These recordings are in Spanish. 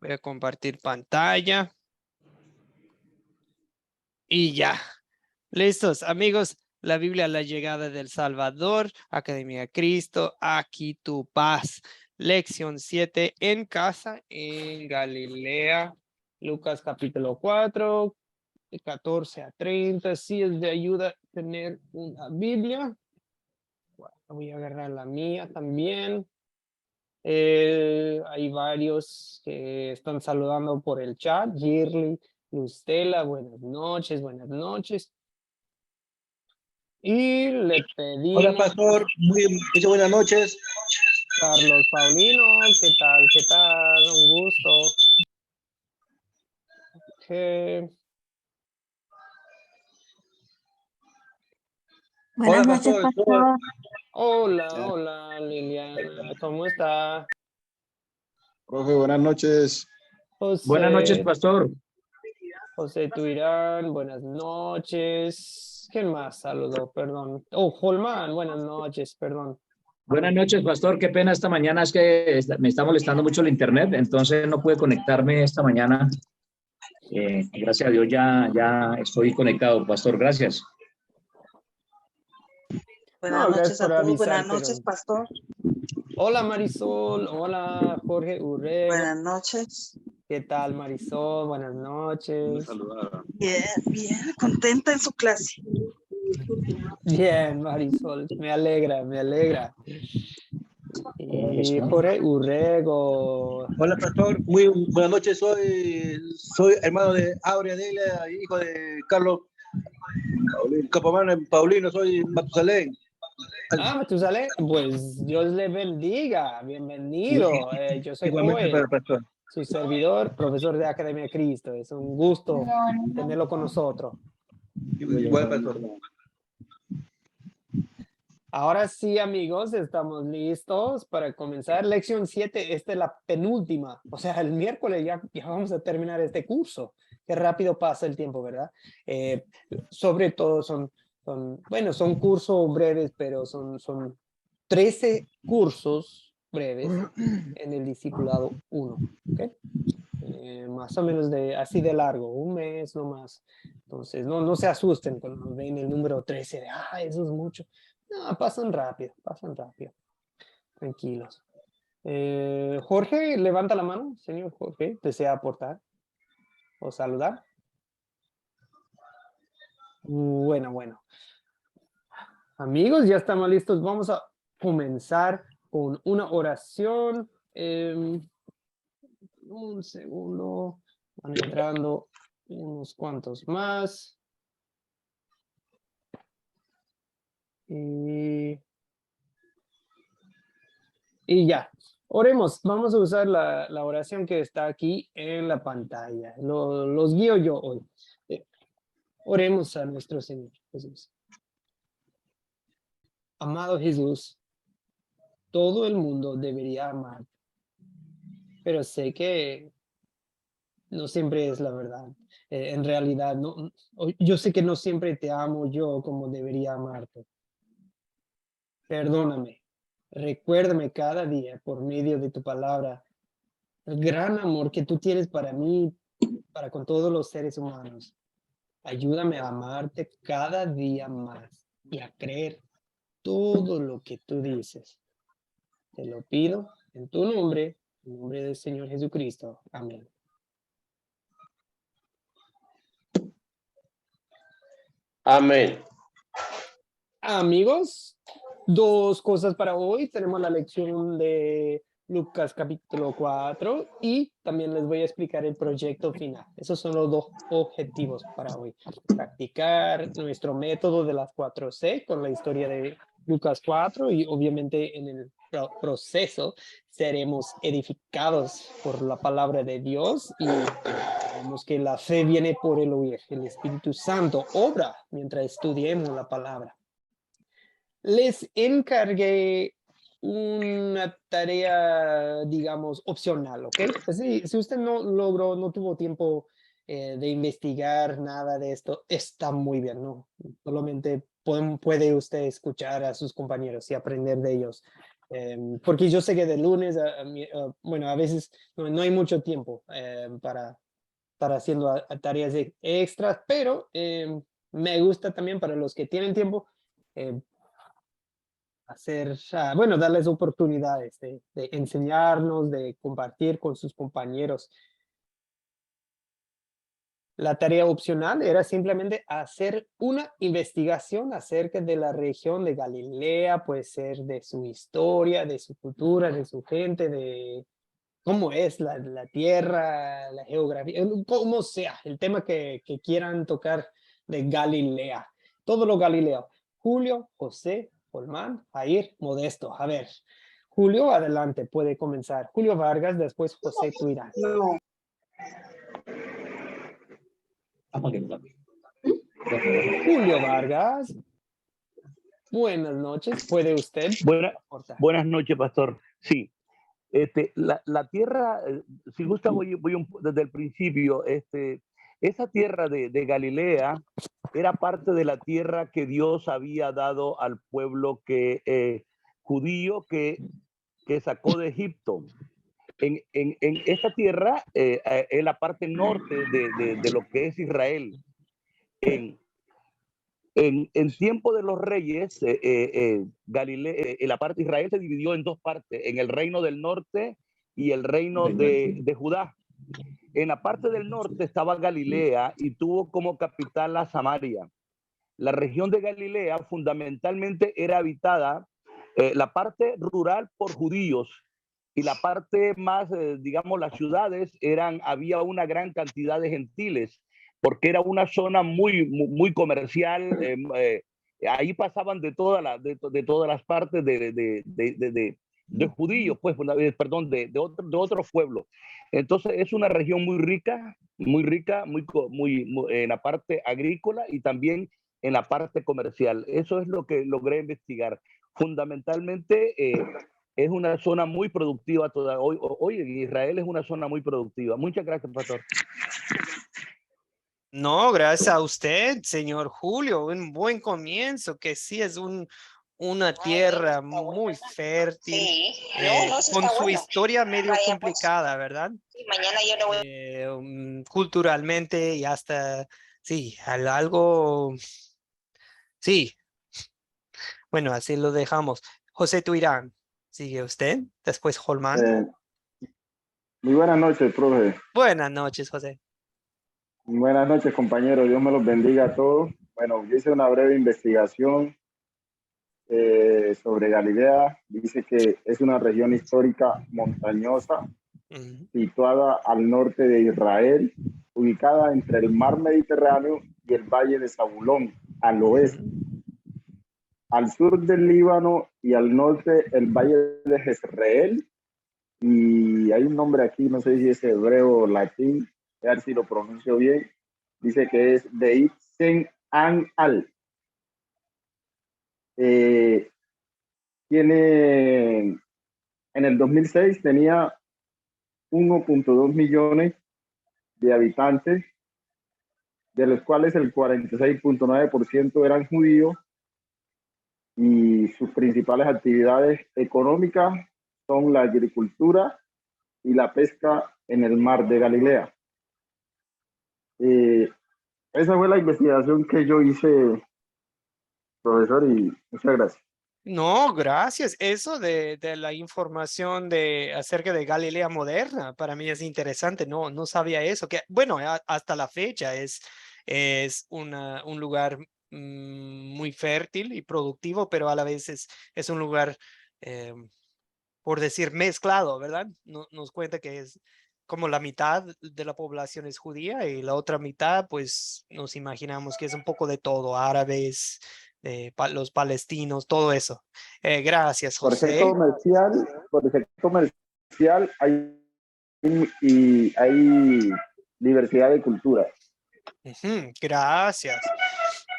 Voy a compartir pantalla. Y ya. Listos, amigos. La Biblia, la llegada del Salvador, Academia Cristo, aquí tu paz. Lección 7 en casa, en Galilea. Lucas capítulo 4, de 14 a 30. Si es de ayuda tener una Biblia. Bueno, voy a agarrar la mía también. Hay varios que están saludando por el chat. Girly, Lustela, buenas noches, buenas noches. Y le pedimos... Hola, pastor. Muchas buenas noches. Carlos Paulino, ¿qué tal? ¿Qué tal? Un gusto. Buenas Hola, noches, pastor. Hola, hola, Liliana. ¿Cómo está? Profe, buenas noches. José, Buenas noches, pastor. José Tuirán, buenas noches. ¿Quién más saludó? Perdón. Oh, Holman, buenas noches, perdón. Buenas noches, pastor. Qué pena esta mañana, es que me está molestando mucho el internet, entonces no pude conectarme esta mañana. Gracias a Dios ya estoy conectado, pastor. Gracias. Buenas noches a todos. Buenas noches, pastor. Hola, Marisol. Hola, Jorge Urrego. Buenas noches. ¿Qué tal, Marisol? Buenas noches. Bien, bien, contenta en su clase. Bien, Marisol. Me alegra, me alegra. Y Jorge Urrego. Hola, pastor. Muy buenas noches. Soy hermano de Aurea Delia, hijo de Carlos Capomán Paulino. Soy Matusalén. Ah, Matusalén, pues Dios le bendiga. Bienvenido. Yo soy Igualmente para Joel, el pastor. su servidor, profesor de Academia Cristo. Es un gusto tenerlo con nosotros. Igual, pastor. Ahora sí, amigos, estamos listos para comenzar. Lección 7, esta es la penúltima. O sea, el miércoles ya vamos a terminar este curso. Qué rápido pasa el tiempo, ¿verdad? Sobre todo son cursos breves, pero son 13 cursos breves en el discipulado 1. ¿Okay? Más o menos así de largo, un mes no más. Entonces, no se asusten cuando ven el número 13 de, eso es mucho. No, pasan rápido, tranquilos. Jorge, levanta la mano, señor Jorge, ¿desea aportar o saludar? Bueno. Amigos, ya estamos listos. Vamos a comenzar con una oración. Un segundo. Van entrando unos cuantos más. Y ya. Oremos. Vamos a usar la oración que está aquí en la pantalla. Los guío yo hoy. Oremos a nuestro Señor Jesús. Amado Jesús, todo el mundo debería amar, pero sé que no siempre es la verdad. En realidad, yo sé que no siempre te amo yo como debería amarte. Perdóname. Recuérdame cada día por medio de tu palabra el gran amor que tú tienes para mí, para con todos los seres humanos. Ayúdame a amarte cada día más y a creer todo lo que tú dices. Te lo pido en tu nombre, en nombre del Señor Jesucristo. Amén. Amén. Amigos, dos cosas para hoy. Tenemos la lección de Lucas capítulo 4 y también les voy a explicar el proyecto final. Esos son los dos objetivos para hoy. Practicar nuestro método de las 4C con la historia de Lucas 4 y obviamente en el proceso seremos edificados por la palabra de Dios y sabemos que la fe viene por el oír. El Espíritu Santo obra mientras estudiemos la palabra. Les encargué una tarea, digamos, opcional, ¿ok? Si usted no tuvo tiempo de investigar nada de esto, está muy bien, ¿no? Solamente puede usted escuchar a sus compañeros y aprender de ellos. porque yo sé que de lunes bueno, a veces no hay mucho tiempo para haciendo tareas extras, pero me gusta también para los que tienen tiempo bueno, darles oportunidades de enseñarnos, de compartir con sus compañeros. La tarea opcional era simplemente hacer una investigación acerca de la región de Galilea, puede ser de su historia, de su cultura, de su gente, de cómo es la tierra, la geografía, como sea, el tema que quieran tocar de Galilea. Todo lo Galileo. Julio, José, Holman, Jair, Modesto. A ver, Julio, adelante, puede comenzar. Julio Vargas, después José Tuirán. No, Julio Vargas, buenas noches. ¿Puede usted aportar? Buenas noches, pastor. Sí, la tierra, si gusta, voy desde el principio. Esa tierra de Galilea era parte de la tierra que Dios había dado al pueblo judío que sacó de Egipto. En esta tierra es la parte norte de lo que es Israel. En tiempo de los reyes, Galilea, la parte de Israel se dividió en dos partes, en el reino del norte y el reino de Judá. En la parte del norte estaba Galilea y tuvo como capital a Samaria. La región de Galilea fundamentalmente era habitada, la parte rural por judíos y la parte más, digamos, las ciudades había una gran cantidad de gentiles, porque era una zona muy comercial. Ahí pasaban de todas las partes de judíos, pues, perdón, de otros pueblos. Entonces es una región muy rica, muy en la parte agrícola y también en la parte comercial. Eso es lo que logré investigar. Fundamentalmente es una zona muy productiva. Hoy en Israel es una zona muy productiva. Muchas gracias, pastor. No, gracias a usted, señor Julio. Un buen comienzo, que sí es una tierra muy fértil, Sí, con su bueno. historia medio Vaya, complicada, ¿verdad? Sí, mañana yo le voy. Culturalmente y hasta, sí, algo, sí. Bueno, así lo dejamos. José Tuirán, sigue usted, después Holman. Muy buenas noches, profe. Buenas noches, José. Buenas noches, compañeros. Dios me los bendiga a todos. Bueno, yo hice una breve investigación sobre Galilea. Dice que es una región histórica montañosa, situada al norte de Israel, ubicada entre el mar Mediterráneo y el valle de Zabulón, al oeste. Al sur del Líbano y al norte el valle de Jezreel. Y hay un nombre aquí, no sé si es hebreo o latín, a ver si lo pronuncio bien. Dice que es Beit Sen-An-Al. En el 2006 tenía 1.2 millones de habitantes, de los cuales el 46.9% eran judíos, y sus principales actividades económicas son la agricultura y la pesca en el mar de Galilea. Esa fue la investigación que yo hice, profesor, y muchas gracias. No, gracias. Eso de la información acerca de Galilea moderna, para mí es interesante. No sabía eso. Que, bueno, hasta la fecha es un lugar muy fértil y productivo, pero a la vez es un lugar, por decir, mezclado, ¿verdad? Nos cuenta que es como la mitad de la población es judía y la otra mitad, pues nos imaginamos que es un poco de todo, árabes, los palestinos, todo eso. Gracias, José. Por ser comercial hay diversidad de culturas. Gracias.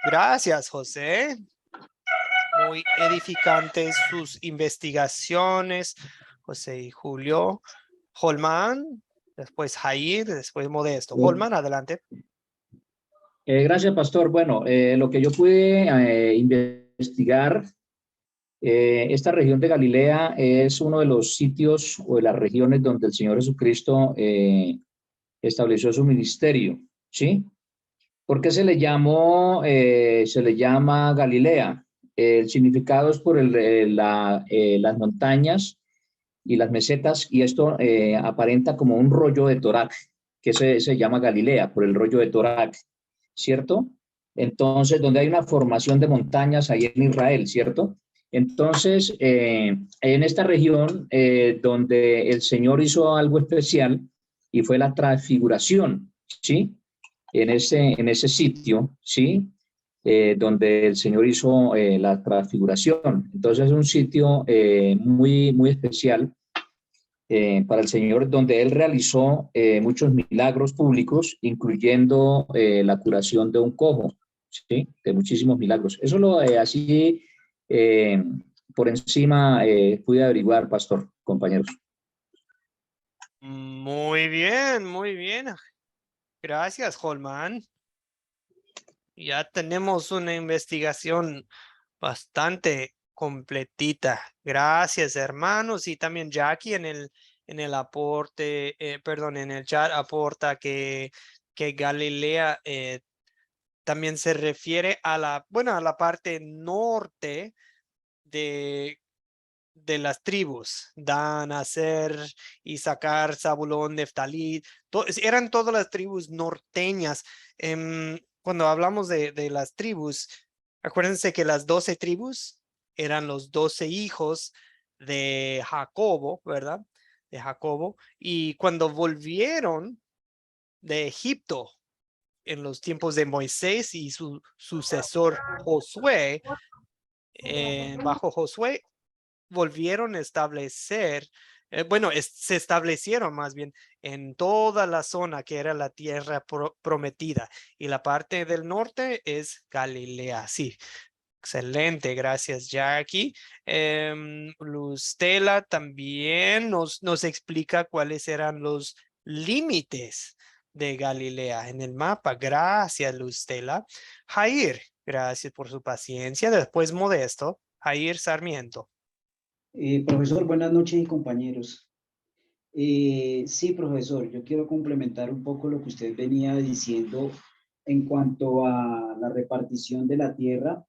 Gracias, José. Muy edificantes sus investigaciones, José y Julio. Holman, después Jair, después Modesto. Holman, adelante. Gracias, pastor. Bueno, lo que yo pude investigar Esta región de Galilea es uno de los sitios o de las regiones donde el Señor Jesucristo estableció su ministerio, ¿sí? ¿Por qué se le llama Galilea? El significado es por las montañas y las mesetas, y esto aparenta como un rollo de Torac, que se llama Galilea, por el rollo de Torac, ¿cierto? Entonces, donde hay una formación de montañas ahí en Israel, ¿cierto? Entonces, en esta región donde el Señor hizo algo especial y fue la transfiguración, ¿sí? En ese sitio, ¿sí? Donde el Señor hizo la transfiguración. Entonces es un sitio muy, muy especial para el Señor, donde Él realizó muchos milagros públicos, incluyendo la curación de un cojo, ¿sí? De muchísimos milagros. Eso así por encima pude averiguar, pastor, compañeros. Muy bien, muy bien. Gracias, Holman. Ya tenemos una investigación bastante completita. Gracias, hermanos. Y también Jackie en el aporte, perdón, en el chat aporta que Galilea también se refiere a la parte norte de las tribus, Dan, Aser, Isaacar, Zabulón, Neftalí, eran todas las tribus norteñas. Cuando hablamos de las tribus, acuérdense que las 12 tribus eran los 12 hijos de Jacobo, ¿verdad? De Jacobo. Y cuando volvieron de Egipto en los tiempos de Moisés y su sucesor Josué, bajo Josué, volvieron a establecer, se establecieron más bien en toda la zona que era la tierra prometida, y la parte del norte es Galilea. Sí, excelente, gracias Jackie. Lustela también nos explica cuáles eran los límites de Galilea en el mapa. Gracias, Lustela. Jair, gracias por su paciencia. Después Modesto. Jair Sarmiento. Profesor, buenas noches y compañeros. Sí, profesor, yo quiero complementar un poco lo que usted venía diciendo en cuanto a la repartición de la tierra.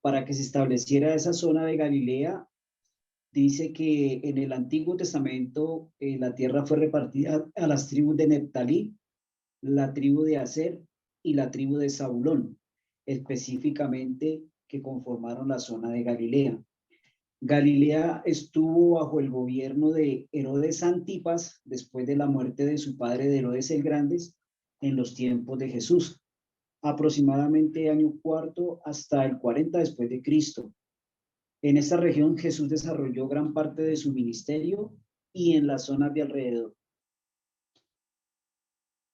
Para que se estableciera esa zona de Galilea, dice que en el Antiguo Testamento la tierra fue repartida a las tribus de Neftalí, la tribu de Aser y la tribu de Zabulón, específicamente que conformaron la zona de Galilea. Galilea estuvo bajo el gobierno de Herodes Antipas después de la muerte de su padre de Herodes el Grande en los tiempos de Jesús, aproximadamente año cuarto hasta el 40 después de Cristo. En esta región Jesús desarrolló gran parte de su ministerio y en las zonas de alrededor.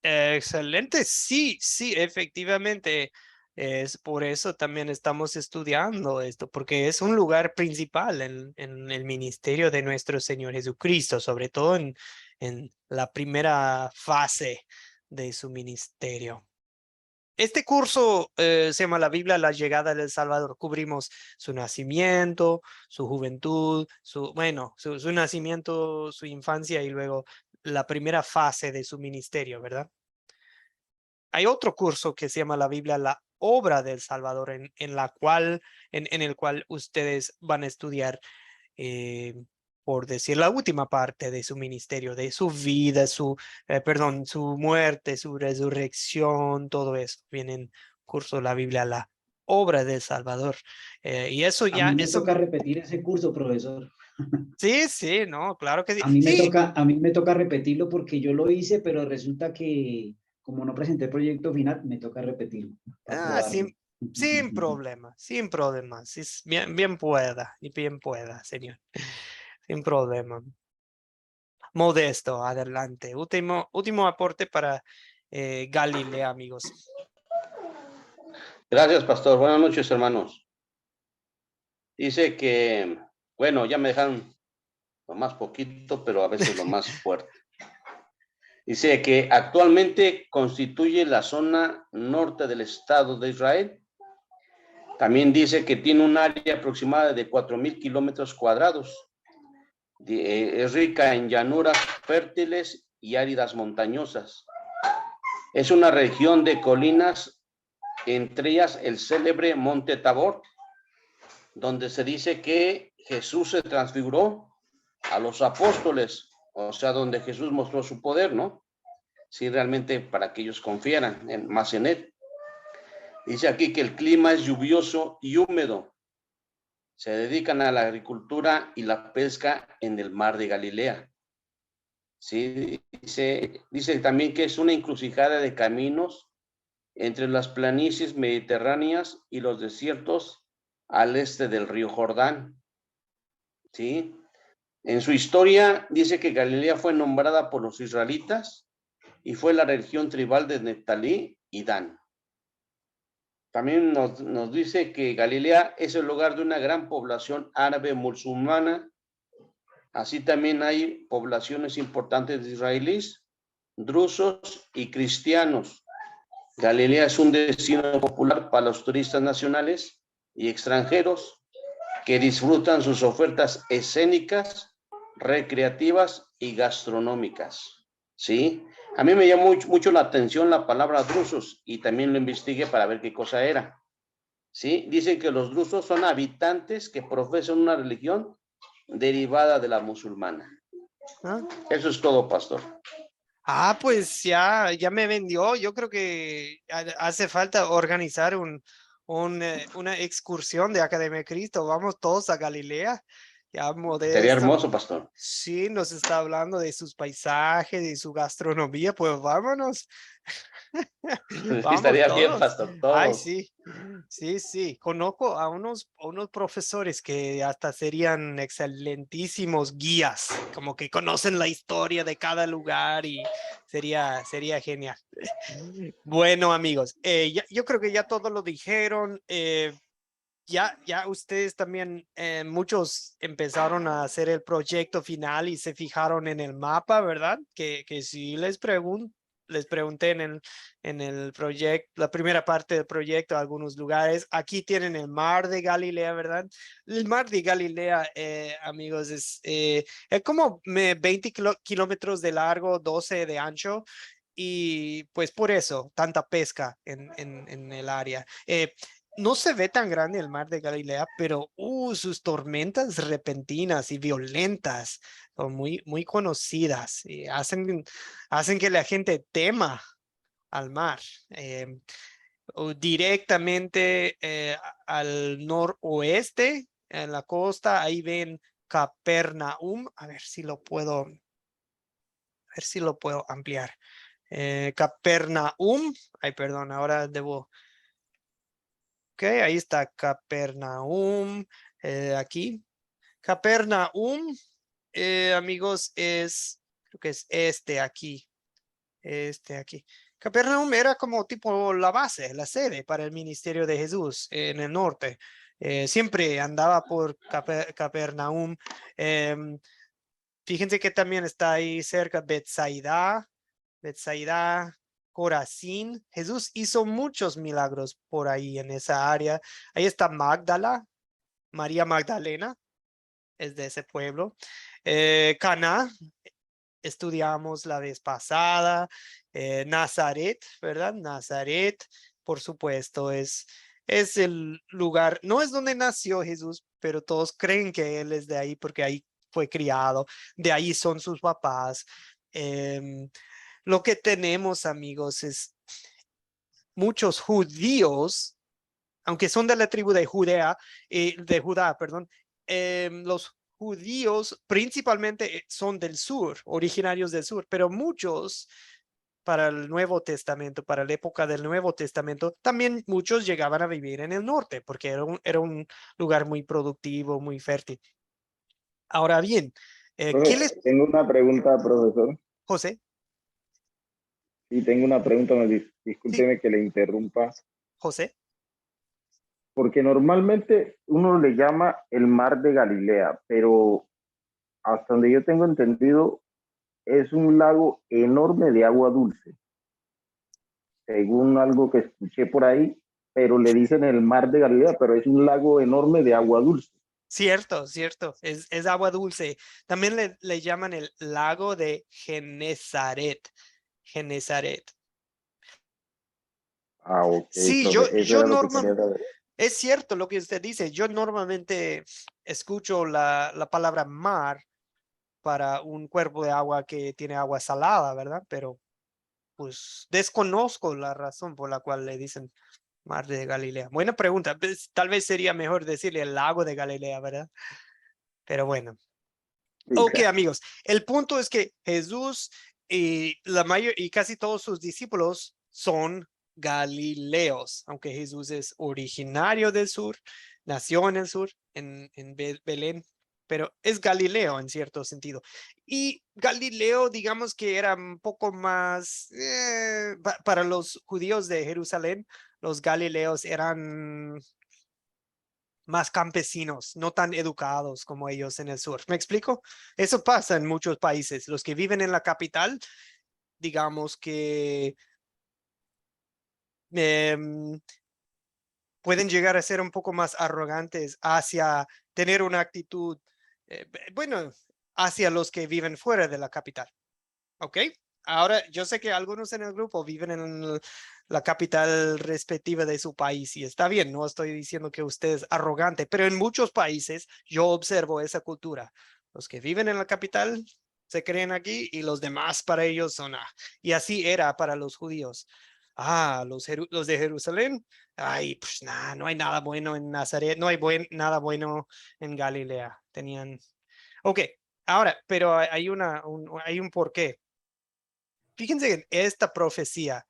Excelente, sí, efectivamente. Es por eso también estamos estudiando esto, porque es un lugar principal en el ministerio de nuestro Señor Jesucristo, sobre todo en la primera fase de su ministerio. Este curso se llama La Biblia, la llegada del Salvador. Cubrimos su nacimiento, su juventud, su nacimiento, su infancia y luego la primera fase de su ministerio, ¿verdad? Hay otro curso que se llama La Biblia, la obra del Salvador, en el cual ustedes van a estudiar, por decir, la última parte de su ministerio, de su vida, su muerte, su resurrección, todo eso. Viene en curso La Biblia, la obra del Salvador. Y eso ya... A mí me toca repetir ese curso, profesor. Sí, no, claro que sí. A mí me toca repetirlo porque yo lo hice, pero resulta que como no presenté el proyecto final, me toca repetirlo. Sin problema. Sí, bien pueda, señor. Sin problema. Modesto, adelante. Último aporte para Galilea, amigos. Gracias, pastor. Buenas noches, hermanos. Dice que, bueno, ya me dejan lo más poquito, pero a veces lo más fuerte. Dice que actualmente constituye la zona norte del Estado de Israel También dice que tiene un área aproximada de 4,000 kilómetros cuadrados. Es rica en llanuras fértiles y áridas montañosas. Es una región de colinas, entre ellas el célebre Monte Tabor, donde se dice que Jesús se transfiguró a los apóstoles, o sea, donde Jesús mostró su poder, ¿no? Sí, realmente para que ellos confiaran más en él. Dice aquí que el clima es lluvioso y húmedo. Se dedican a la agricultura y la pesca en el mar de Galilea. Sí, dice también que es una encrucijada de caminos entre las planicies mediterráneas y los desiertos al este del río Jordán. ¿Sí? En su historia dice que Galilea fue nombrada por los israelitas y fue la región tribal de Neftalí y Dan. También nos dice que Galilea es el lugar de una gran población árabe musulmana. Así también hay poblaciones importantes de israelíes, drusos y cristianos. Galilea es un destino popular para los turistas nacionales y extranjeros que disfrutan sus ofertas escénicas, recreativas y gastronómicas. ¿Sí? A mí me llamó mucho la atención la palabra drusos y también lo investigué para ver qué cosa era. ¿Sí? Dicen que los drusos son habitantes que profesan una religión derivada de la musulmana. ¿Ah? Eso es todo, pastor. Ah, pues ya me vendió. Yo creo que hace falta organizar una excursión de Academia de Cristo. Vamos todos a Galilea. Ya Sería Modesto. hermoso, pastor. Sí, nos está hablando de sus paisajes, de su gastronomía. Pues vámonos. Vamos Estaría bien, todos. pastor, Ay, todos. sí. Conozco a unos profesores que hasta serían excelentísimos guías, como que conocen la historia de cada lugar y sería genial. Bueno, amigos, yo creo que ya todo lo dijeron. Ya ustedes también, muchos empezaron a hacer el proyecto final y se fijaron en el mapa, ¿verdad? Que sí les pregunté en el proyecto, la primera parte del proyecto, algunos lugares. Aquí tienen el mar de Galilea, ¿verdad? El mar de Galilea, amigos, es como 20 kilómetros de largo, 12 de ancho. Y pues por eso, tanta pesca en el área. No se ve tan grande el mar de Galilea, pero sus tormentas repentinas y violentas son muy conocidas y hacen que la gente tema al mar. Directamente al noroeste, en la costa, ahí ven Capernaum. A ver si lo puedo ampliar. Capernaum. Ay, perdón, ahora debo. Ok, ahí está Capernaum, aquí. Capernaum, amigos, creo que es aquí. Capernaum era como tipo la base, la sede para el ministerio de Jesús en el norte. Siempre andaba por Capernaum. Fíjense que también está ahí cerca Betsaida, Corazín. Jesús hizo muchos milagros por ahí en esa área. Ahí está Magdala, María Magdalena, es de ese pueblo. Caná, estudiamos la vez pasada. Nazaret, ¿verdad? Nazaret, por supuesto, es el lugar, no es donde nació Jesús, pero todos creen que él es de ahí porque ahí fue criado, de ahí son sus papás. Lo que tenemos, amigos, es muchos judíos, aunque son de la tribu de Judá, perdón, los judíos principalmente son del sur, originarios del sur, pero muchos para el Nuevo Testamento, para la época del Nuevo Testamento, también muchos llegaban a vivir en el norte, porque era un lugar muy productivo, muy fértil. Ahora bien, ¿qué les... Tengo una pregunta, profesor. José. Sí, tengo una pregunta, discúlpeme Sí. que le interrumpa. José. Porque normalmente uno le llama el mar de Galilea, pero hasta donde yo tengo entendido, es un lago enorme de agua dulce. Según algo que escuché por ahí, pero le dicen el mar de Galilea, pero es un lago enorme de agua dulce. Cierto, cierto, es agua dulce. También le llaman el lago de Genezaret. Genezaret. Ah, ok, Sí, profe, eso yo era lo que quería normalmente, saber. es cierto lo que usted dice. Yo normalmente escucho la palabra mar para un cuerpo de agua que tiene agua salada, ¿verdad? Pero pues desconozco la razón por la cual le dicen mar de Galilea. Buena pregunta. Pues, tal vez sería mejor decirle el lago de Galilea, ¿verdad? Pero bueno. Sí, Ok, amigos. El punto es que Jesús y casi todos sus discípulos son galileos, aunque Jesús es originario del sur, nació en el sur, en Belén, pero es Galileo en cierto sentido. Y Galileo, digamos que era un poco más, para los judíos de Jerusalén, los galileos eran más campesinos, no tan educados como ellos en el sur. ¿Me explico? Eso pasa en muchos países. Los que viven en la capital, digamos que em, pueden llegar a ser un poco más arrogantes hacia tener una actitud, bueno, hacia los que viven fuera de la capital. ¿Ok? Ahora, yo sé que algunos en el grupo viven en la capital respectiva de su país y está bien, no estoy diciendo que usted es arrogante, pero en muchos países yo observo esa cultura. Los que viven en la capital se creen aquí y los demás para ellos son, y así era para los judíos. Los de Jerusalén, ay, pues nada, no hay nada bueno en Nazaret, no hay nada bueno en Galilea. Tenían, ok, ahora, pero hay un porqué. Fíjense en esta profecía,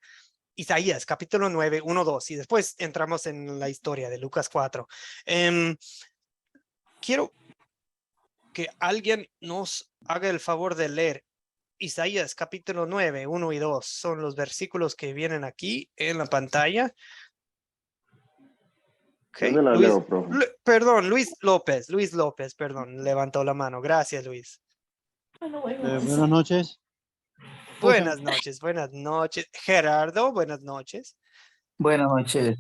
Isaías, capítulo 9, 1, 2, y después entramos en la historia de Lucas 4. Quiero que alguien nos haga el favor de leer Isaías, capítulo 9, 1 y 2. Son los versículos que vienen aquí en la pantalla. Yo Okay. se la leo, profe. Perdón, Luis López, perdón, levantó la mano. Gracias, Luis. Buenas noches. Buenas noches, buenas noches. Gerardo, buenas noches. Buenas noches.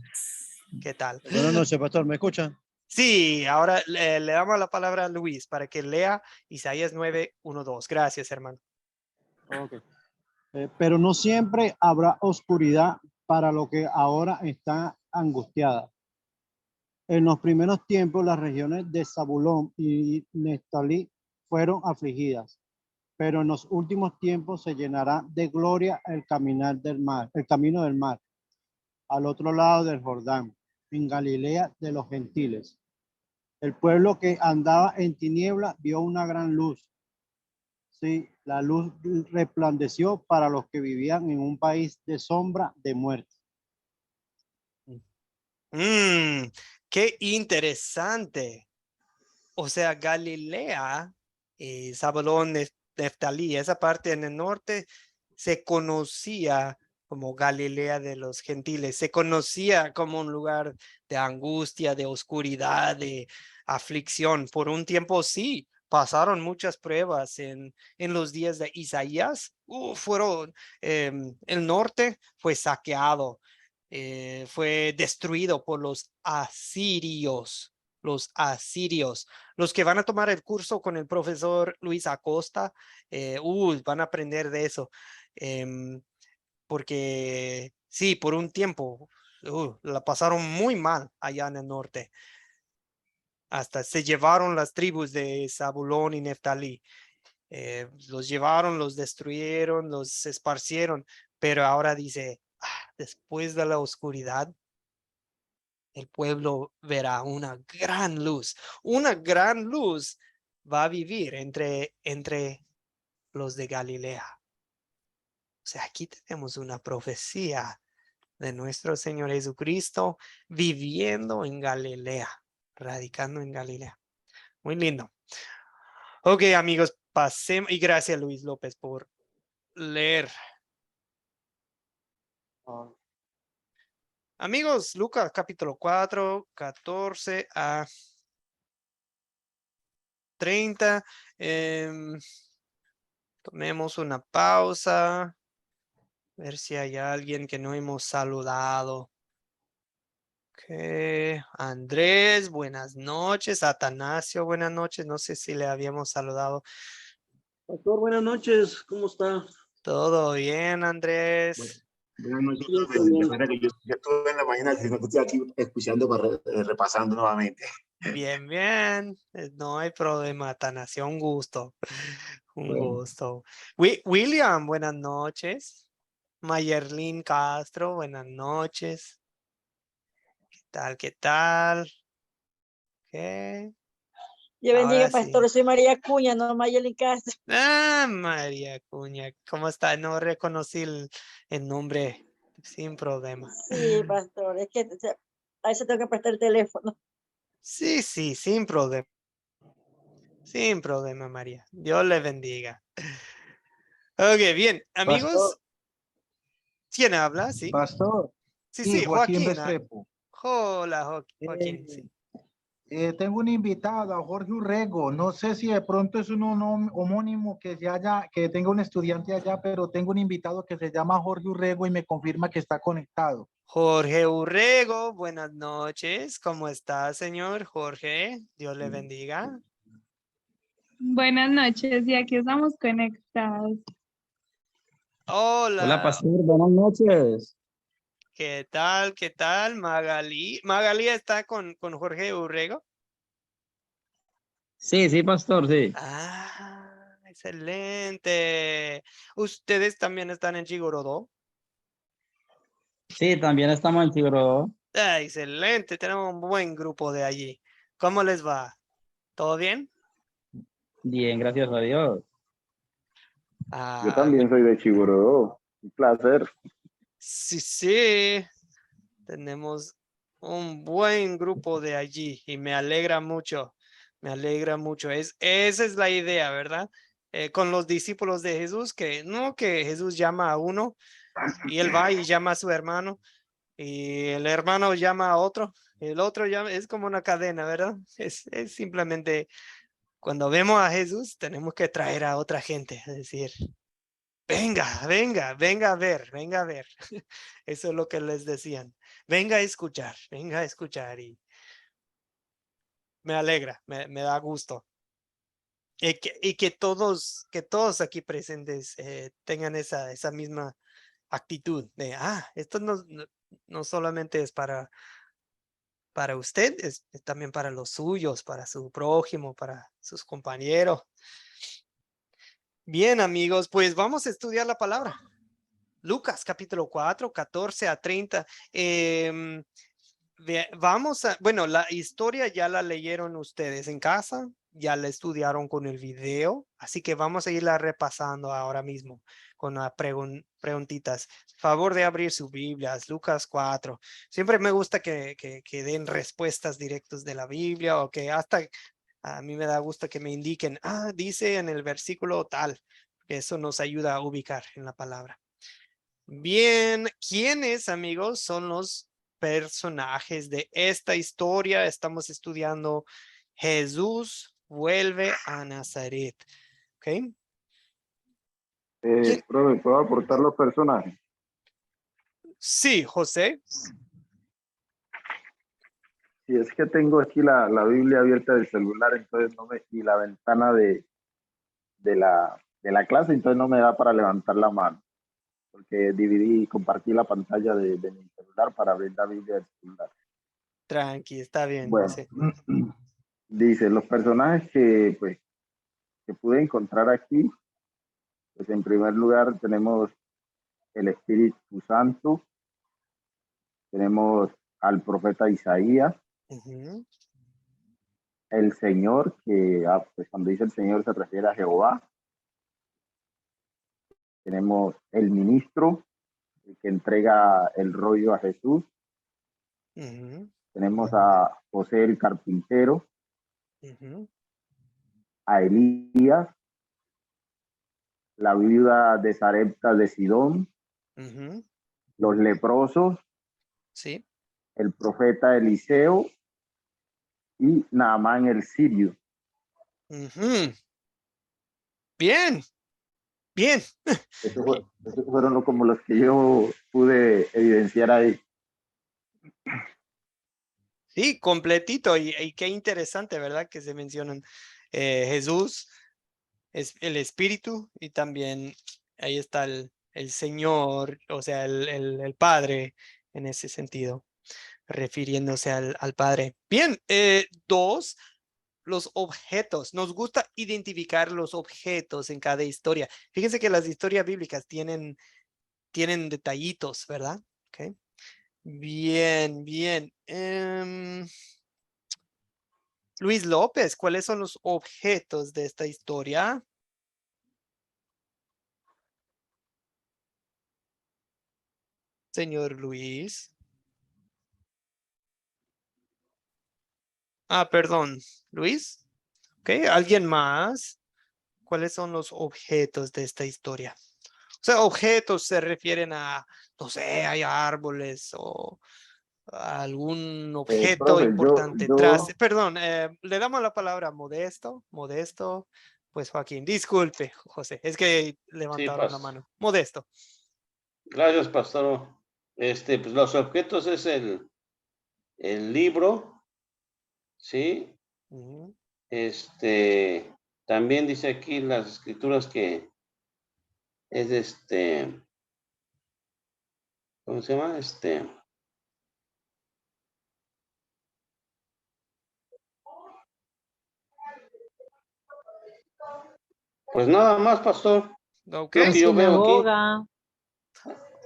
¿Qué tal? Buenas noches, pastor. ¿Me escuchan? Sí, ahora le damos la palabra a Luis para que lea Isaías 9, 1, 2. Gracias, hermano. Okay. Pero no siempre habrá oscuridad para lo que ahora está angustiada. En los primeros tiempos, las regiones de Zabulón y Neftalí fueron afligidas, pero en los últimos tiempos se llenará de gloria el camino del mar, al otro lado del Jordán, en Galilea de los gentiles. El pueblo que andaba en tiniebla vio una gran luz. Sí, la luz resplandeció para los que vivían en un país de sombra de muerte. Qué interesante. O sea, Galilea, Zabulón, Neftalí, esa parte en el norte se conocía como Galilea de los gentiles, se conocía como un lugar de angustia, de oscuridad, de aflicción. Por un tiempo sí, pasaron muchas pruebas en los días de Isaías. El norte fue saqueado, fue destruido por los asirios. Los que van a tomar el curso con el profesor Luis Acosta, van a aprender de eso. Porque sí, por un tiempo la pasaron muy mal allá en el norte. Hasta se llevaron las tribus de Zabulón y Neftalí. Los llevaron, los destruyeron, los esparcieron. Pero ahora dice, después de la oscuridad, el pueblo verá una gran luz. Una gran luz va a vivir entre los de Galilea. O sea, aquí tenemos una profecía de nuestro Señor Jesucristo viviendo en Galilea, radicando en Galilea. Muy lindo. Ok, amigos, pasemos. Y gracias, Luis López, por leer. Amigos, Lucas capítulo 4, 14 a 30. Tomemos una pausa. Ver si hay alguien que no hemos saludado. Andrés, buenas noches. Atanasio, buenas noches. No sé si le habíamos saludado. Pastor, buenas noches. ¿Cómo está? Todo bien, Andrés. Buenas noches. Recuerda que yo estuve en la mañana, sino que estoy aquí escuchando, repasando nuevamente. Bien, bien. No hay problema, Atanasio. Un gusto. Un gusto. William, buenas noches. Mayerlin Castro, buenas noches. ¿Qué tal? ¿Qué tal? ¿Qué? Dios bendiga, Ahora pastor. sí. Soy María Cuña, no Mayelin Castro. Ah, María Cuña. ¿Cómo está? No reconocí el nombre sin problema. Sí, pastor. Es que a veces tengo que prestar el teléfono. Sí, sí, sin problema. Sin problema, María. Dios le bendiga. Ok, bien. Amigos, Pastor, ¿quién habla? Sí. pastor. Sí, Sí, sí, Joaquín Joaquín. Restrepo. Hola, Joaquín. Sí. Tengo un invitado, a Jorge Urrego. No sé si de pronto es un homónimo que tenga un estudiante allá, pero tengo un invitado que se llama Jorge Urrego y me confirma que está conectado. Jorge Urrego, buenas noches. ¿Cómo está, señor Jorge? Dios le bendiga. Buenas noches, y aquí estamos conectados. Hola. Hola, pastor, buenas noches. ¿Qué tal? ¿Qué tal? Magalí. ¿Magalí está con Jorge Urrego? Sí, sí, pastor, sí. Ah, excelente. ¿Ustedes también están en Chigorodó? Sí, también estamos en Chigorodó. Ah, excelente, tenemos un buen grupo de allí. ¿Cómo les va? ¿Todo bien? Bien, gracias a Dios. Yo también soy de Chigorodó. Un placer. Sí, sí. Tenemos un buen grupo de allí y me alegra mucho. Me alegra mucho. Esa es la idea, ¿verdad? Con los discípulos de Jesús, que no que Jesús llama a uno y él va y llama a su hermano y el hermano llama a otro, el otro llama, es como una cadena, ¿verdad? Es simplemente cuando vemos a Jesús tenemos que traer a otra gente, es decir, venga, venga, venga a ver, venga a ver. Eso es lo que les decían. Venga a escuchar y me alegra, me da gusto. Y que todos aquí presentes tengan esa misma actitud de, esto no solamente es para usted, es también para los suyos, para su prójimo, para sus compañeros. Bien, amigos, pues vamos a estudiar la palabra. Lucas, capítulo 4, 14 a 30. Bueno, la historia ya la leyeron ustedes en casa, ya la estudiaron con el video, así que vamos a irla repasando ahora mismo con las preguntitas. Favor de abrir sus Biblias, Lucas 4. Siempre me gusta que den respuestas directas de la Biblia o que hasta a mí me da gusto que me indiquen, dice en el versículo tal, que eso nos ayuda a ubicar en la palabra. Bien, ¿quiénes, amigos, son los personajes de esta historia? Estamos estudiando Jesús vuelve a Nazaret. ¿Ok? Profe, ¿puedo aportar los personajes? Sí, José. Si es que tengo aquí la Biblia abierta del celular, entonces y la ventana de la clase, entonces no me da para levantar la mano, porque compartí la pantalla de mi celular para abrir la Biblia del celular. Tranqui, está bien, bueno, José. Dice, los personajes que pude encontrar aquí, pues en primer lugar tenemos el Espíritu Santo, tenemos al profeta Isaías, el Señor, que pues cuando dice el Señor se refiere a Jehová. Tenemos el ministro, el que entrega el rollo a Jesús. Tenemos a José el carpintero, a Elías, la viuda de Sarepta de Sidón, los leprosos, sí, el profeta Eliseo y Naamán el sirio. Bien, bien. Esos fueron como los que yo pude evidenciar ahí. Sí, completito y qué interesante, ¿verdad? Que se mencionan Jesús, es el Espíritu y también ahí está el Señor, o sea, el Padre en ese sentido, refiriéndose al Padre. Bien, dos, los objetos. Nos gusta identificar los objetos en cada historia. Fíjense que las historias bíblicas tienen detallitos, ¿verdad? Okay. Bien, bien. Luis López, ¿cuáles son los objetos de esta historia? Señor Luis. Ah, perdón. Luis. Ok, ¿alguien más? ¿Cuáles son los objetos de esta historia? O sea, objetos se refieren a, no sé, hay árboles o algún objeto Profe, importante. Perdón, le damos la palabra a Modesto. Modesto, pues Joaquín. Disculpe, José, es que levantaron la mano. Modesto. Gracias, pastor. Pues los objetos es el libro, ¿sí? También dice aquí las escrituras que es ¿cómo se llama? Pues nada más, pastor. Okay. Lo que yo veo aquí.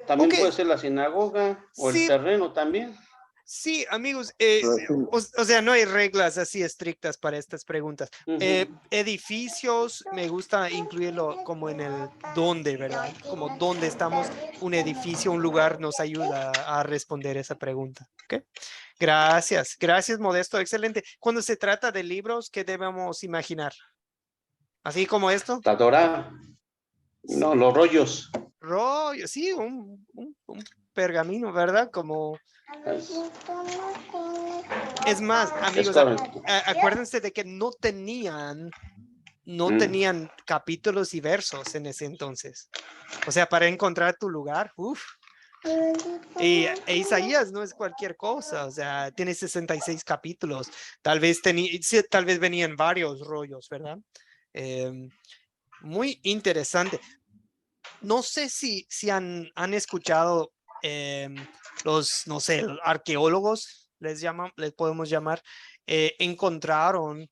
También Okay. puede ser la sinagoga o el terreno también. Sí, amigos, o sea, no hay reglas así estrictas para estas preguntas. Edificios, me gusta incluirlo como en el dónde, ¿verdad? Como dónde estamos, un edificio, un lugar nos ayuda a responder esa pregunta. ¿Okay? Gracias, gracias, Modesto, excelente. Cuando se trata de libros, ¿qué debemos imaginar? ¿Así como esto? La Torá. No, los rollos. Rollo, sí, un pergamino, ¿verdad? Como... Es más, amigos, acuérdense de que no tenían capítulos y versos en ese entonces. O sea, para encontrar tu lugar, e Isaías no es cualquier cosa, o sea, tiene 66 capítulos. Tal vez venían varios rollos, ¿verdad? Muy interesante. No sé si han escuchado los, no sé, arqueólogos, les podemos llamar, encontraron,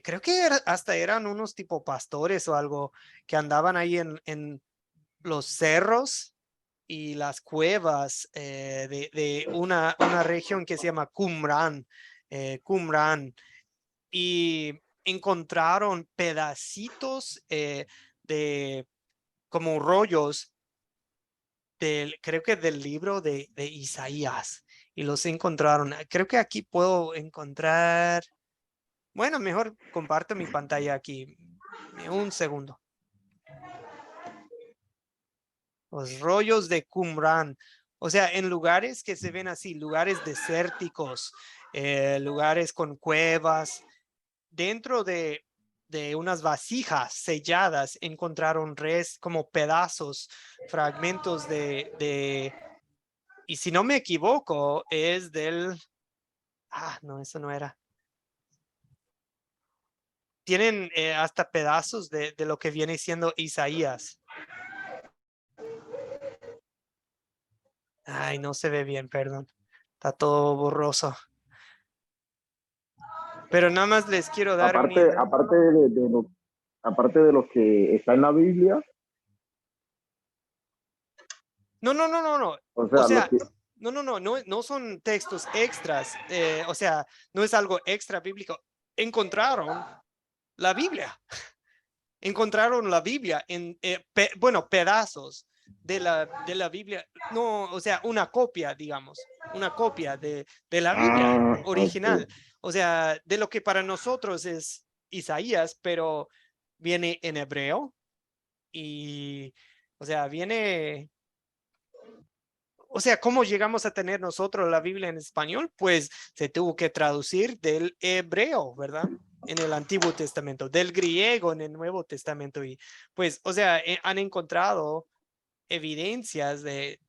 creo que hasta eran unos tipo pastores o algo, que andaban ahí en los cerros y las cuevas de una región que se llama Qumran, y encontraron pedacitos de como rollos creo que del libro de Isaías, y los encontraron. Creo que aquí puedo encontrar, bueno, mejor comparto mi pantalla aquí, un segundo. Los rollos de Qumran, o sea, en lugares que se ven así, lugares desérticos, lugares con cuevas, dentro de unas vasijas selladas encontraron como pedazos, fragmentos y si no me equivoco es no, eso no era. Tienen hasta pedazos de lo que viene siendo Isaías. Ay, no se ve bien, perdón. Está todo borroso. Pero nada más les quiero dar aparte de lo que está en la Biblia. No. O sea, no son textos extras. O sea, no es algo extra bíblico. Encontraron la Biblia. Encontraron la Biblia en, pedazos de la Biblia. No, o sea, una copia, digamos. Una copia de la Biblia original. Okay. O sea, de lo que para nosotros es Isaías, pero viene en hebreo. Y, o sea, viene... O sea, ¿cómo llegamos a tener nosotros la Biblia en español? Pues se tuvo que traducir del hebreo, ¿verdad? En el Antiguo Testamento, del griego en el Nuevo Testamento. Y pues, o sea, han encontrado evidencias de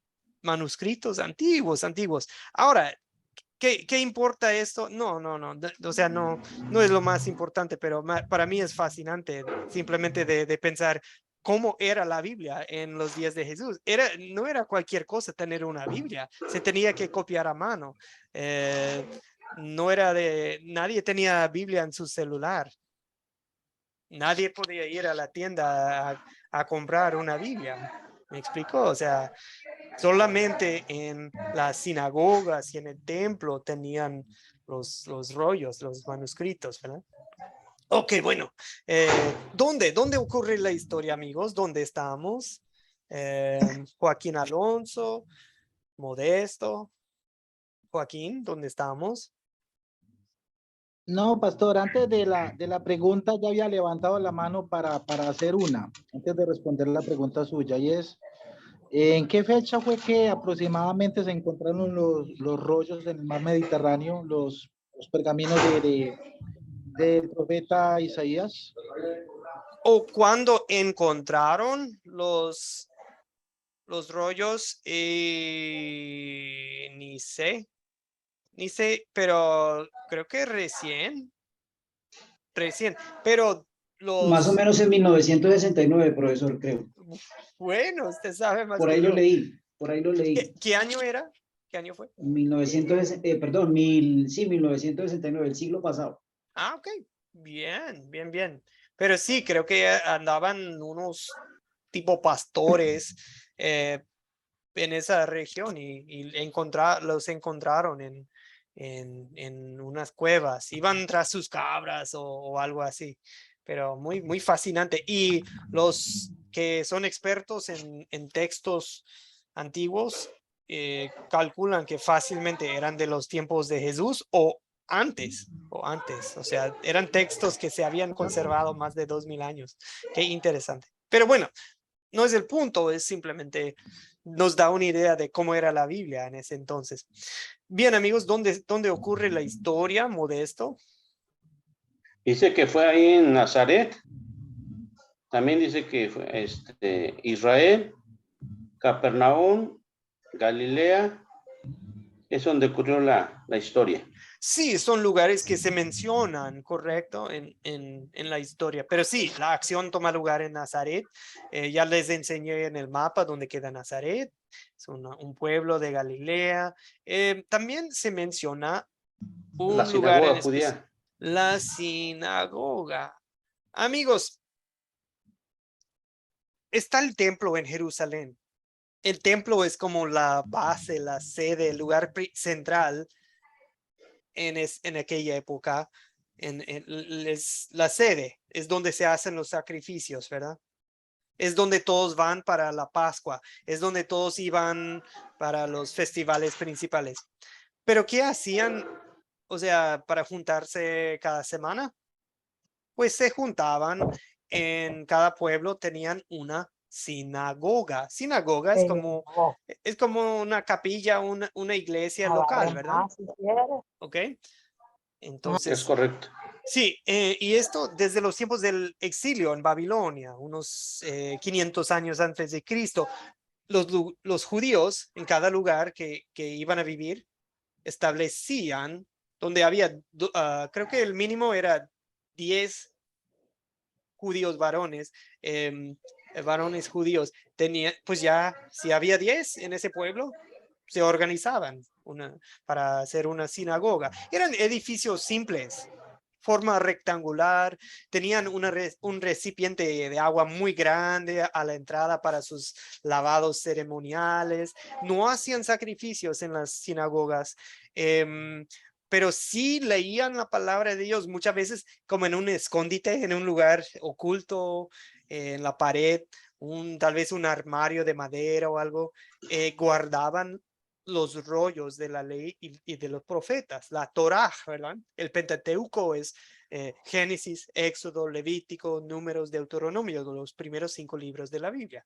manuscritos antiguos. Ahora, ¿Qué importa esto? No. O sea, no es lo más importante, pero para mí es fascinante simplemente de pensar cómo era la Biblia en los días de Jesús. No era cualquier cosa tener una Biblia. Se tenía que copiar a mano. Nadie tenía Biblia en su celular. Nadie podía ir a la tienda a comprar una Biblia. ¿Me explico? O sea, solamente en las sinagogas y en el templo tenían los rollos, los manuscritos, ¿verdad? Ok, bueno. ¿Dónde ocurre la historia, amigos? ¿Dónde estamos? Joaquín Alonso, Modesto. Joaquín, ¿dónde estamos? No, pastor, antes de la pregunta ya había levantado la mano para hacer una, antes de responder la pregunta suya, y es, ¿en qué fecha fue que aproximadamente se encontraron los rollos en el mar Mediterráneo, los pergaminos del profeta Isaías? ¿O cuando encontraron los rollos? Ni sé, pero creo que recién, pero Más o menos en 1969, profesor, creo. Bueno, usted sabe más Por que ahí lo yo. leí, por ahí lo leí. ¿Qué año era? ¿Qué año fue? 1969, el siglo pasado. Ah, ok. Bien. Pero sí, creo que andaban unos tipo pastores en esa región y los encontraron en unas cuevas. Iban tras sus cabras o algo así. Pero muy fascinante. Y los que son expertos en textos antiguos calculan que fácilmente eran de los tiempos de Jesús o antes. O sea, eran textos que se habían conservado más de 2000 años. Qué interesante. Pero bueno, no es el punto, es simplemente nos da una idea de cómo era la Biblia en ese entonces. Bien, amigos, ¿dónde ocurre la historia, Modesto? Dice que fue ahí en Nazaret. También dice que fue Israel, Capernaum, Galilea. Es donde ocurrió la historia. Sí, son lugares que se mencionan, correcto, en la historia. Pero sí, la acción toma lugar en Nazaret. Ya les enseñé en el mapa dónde queda Nazaret. Es un pueblo de Galilea. También se menciona un lugar en específico. La sinagoga. Amigos, está el templo en Jerusalén. El templo es como la base, la sede, el lugar central en aquella época. Es la sede, es donde se hacen los sacrificios, ¿verdad? Es donde todos van para la Pascua, es donde todos iban para los festivales principales. Pero ¿qué hacían? O sea, para juntarse cada semana, pues se juntaban en cada pueblo, tenían una sinagoga. Sinagoga es como una capilla, una iglesia local, ¿verdad? ¿Ok? Entonces, es correcto. Sí, y esto desde los tiempos del exilio en Babilonia, unos 500 años antes de Cristo. Los judíos en cada lugar que iban a vivir establecían donde había, creo que el mínimo era 10 judíos varones, varones judíos. Pues ya, si había 10 en ese pueblo, se organizaban para hacer una sinagoga. Eran edificios simples, forma rectangular, tenían un recipiente de agua muy grande a la entrada para sus lavados ceremoniales. No hacían sacrificios en las sinagogas, pero sí leían la palabra de Dios muchas veces como en un escondite, en un lugar oculto, en la pared, tal vez un armario de madera o algo. Guardaban los rollos de la ley y de los profetas, la Torá, ¿verdad? El Pentateuco es Génesis, Éxodo, Levítico, Números, Deuteronomio, los primeros 5 libros de la Biblia.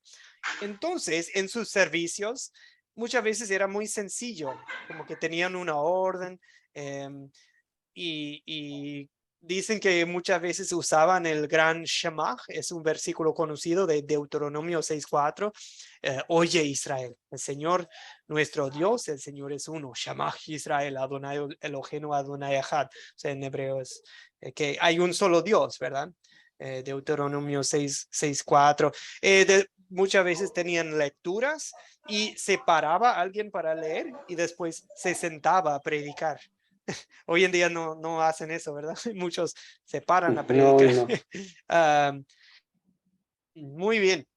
Entonces, en sus servicios, muchas veces era muy sencillo, como que tenían una orden y dicen que muchas veces usaban el gran Shema, es un versículo conocido de Deuteronomio 6:4. Oye Israel, el Señor nuestro Dios, el Señor es uno. Shema Israel, Adonai Eloheinu Adonai Echad. O sea, en hebreo es que hay un solo Dios, ¿verdad? Deuteronomio 6:4. Muchas veces tenían lecturas y se paraba alguien para leer y después se sentaba a predicar. Hoy en día no hacen eso, ¿verdad? Muchos se paran a predicar. No. Muy bien.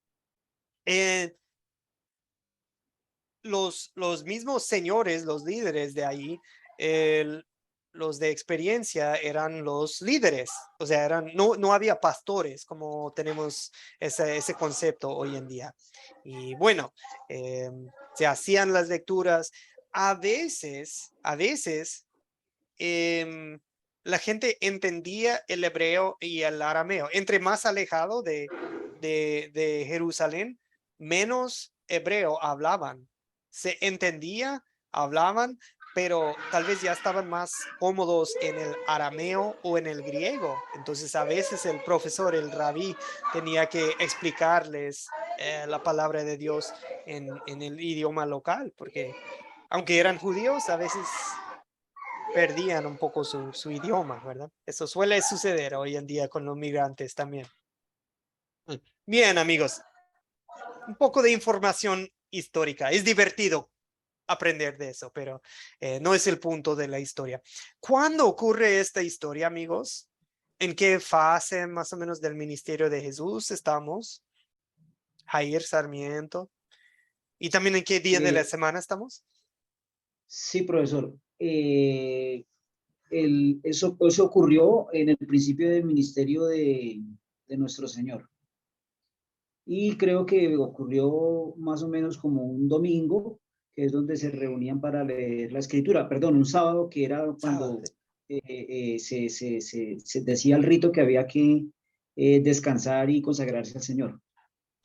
Los mismos señores, los líderes de ahí, los de experiencia eran los líderes. O sea, no había pastores como tenemos ese concepto hoy en día. Y bueno, se hacían las lecturas. A veces, la gente entendía el hebreo y el arameo. Entre más alejado de Jerusalén, menos hebreo hablaban. Se entendía, hablaban, pero tal vez ya estaban más cómodos en el arameo o en el griego. Entonces a veces el profesor, el rabí, tenía que explicarles la palabra de Dios en el idioma local, porque aunque eran judíos, a veces perdían un poco su idioma, ¿verdad? Eso suele suceder hoy en día con los migrantes también. Bien, amigos, un poco de información histórica. Es divertido aprender de eso, pero no es el punto de la historia. ¿Cuándo ocurre esta historia, amigos? ¿En qué fase más o menos del ministerio de Jesús estamos? Jair Sarmiento. ¿Y también en qué día de la semana estamos? Sí, profesor. Eso ocurrió en el principio del ministerio de nuestro Señor. Y creo que ocurrió más o menos como un domingo, que es donde se reunían para leer la escritura. Perdón, un sábado, que era cuando se decía el rito que había que descansar y consagrarse al Señor.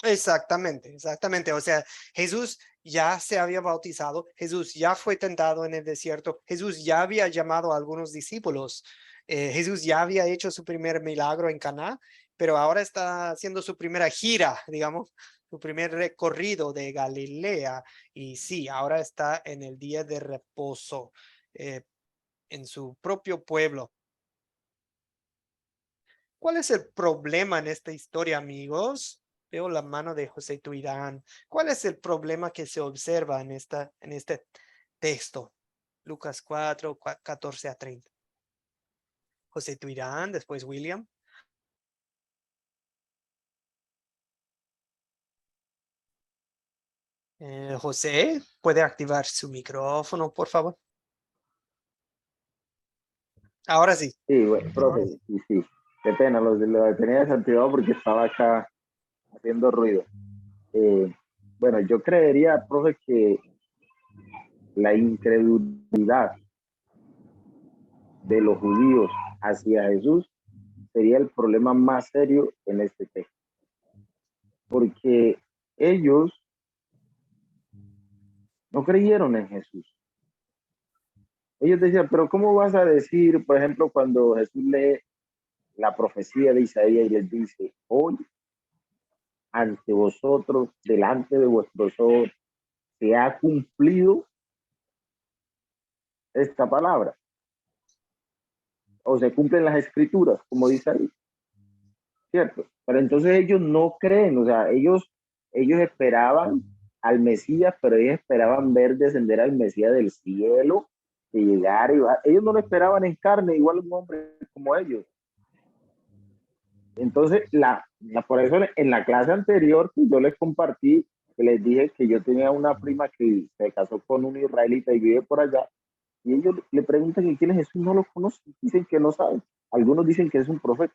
Exactamente. O sea, Jesús ya se había bautizado, Jesús ya fue tentado en el desierto, Jesús ya había llamado a algunos discípulos, Jesús ya había hecho su primer milagro en Caná, pero ahora está haciendo su primera gira, digamos, su primer recorrido de Galilea. Y sí, ahora está en el día de reposo, en su propio pueblo. ¿Cuál es el problema en esta historia, amigos? Veo la mano de José Tuirán. ¿Cuál es el problema que se observa en este texto? Lucas 4, 14 a 30. José Tuirán, después William. José, ¿puede activar su micrófono, por favor? Ahora sí. Sí, bueno, profe, sí. Qué pena, lo tenía desactivado porque estaba acá haciendo ruido. Bueno, yo creería, profe, que la incredulidad de los judíos hacia Jesús sería el problema más serio en este texto. Porque ellos no creyeron en Jesús. Ellos decían, pero ¿cómo vas a decir, por ejemplo, cuando Jesús lee la profecía de Isaías y les dice, hoy ante vosotros, delante de vuestros ojos, se ha cumplido esta palabra? O se cumplen las escrituras, como dice ahí. ¿Cierto? Pero entonces ellos no creen, o sea, ellos esperaban al Mesías, pero ellos esperaban ver descender al Mesías del cielo, que llegara. Ellos no lo esperaban en carne, igual un hombre como ellos. Entonces, por eso en la clase anterior yo les compartí, que les dije que yo tenía una prima que se casó con un israelita y vive por allá, y ellos le preguntan quién es Jesús, no lo conocen, dicen que no saben. Algunos dicen que es un profeta,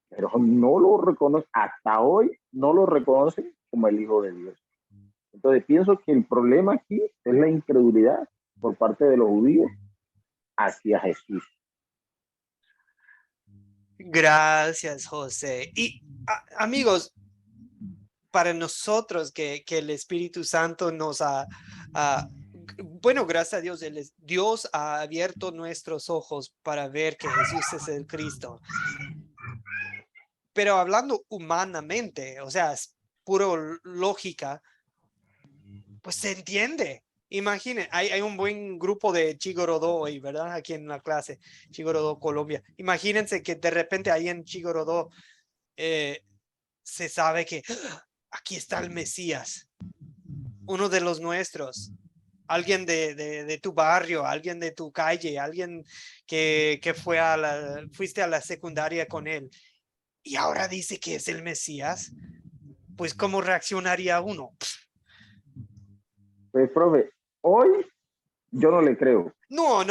pero no lo reconocen, hasta hoy no lo reconocen como el Hijo de Dios. Entonces pienso que el problema aquí es la incredulidad por parte de los judíos hacia Jesús. Gracias, José. Y amigos, para nosotros que el Espíritu Santo nos ha bueno, gracias a Dios, Dios ha abierto nuestros ojos para ver que Jesús es el Cristo. Pero hablando humanamente, o sea, es puro lógica, pues se entiende. Imaginen, hay un buen grupo de Chigorodó hoy, ¿verdad? Aquí en la clase, Chigorodó, Colombia. Imagínense que de repente ahí en Chigorodó se sabe que aquí está el Mesías, uno de los nuestros, alguien de tu barrio, alguien de tu calle, alguien que fuiste a la secundaria con él, y ahora dice que es el Mesías. Pues, ¿cómo reaccionaría uno? Pues, profe, hoy yo no le creo. No.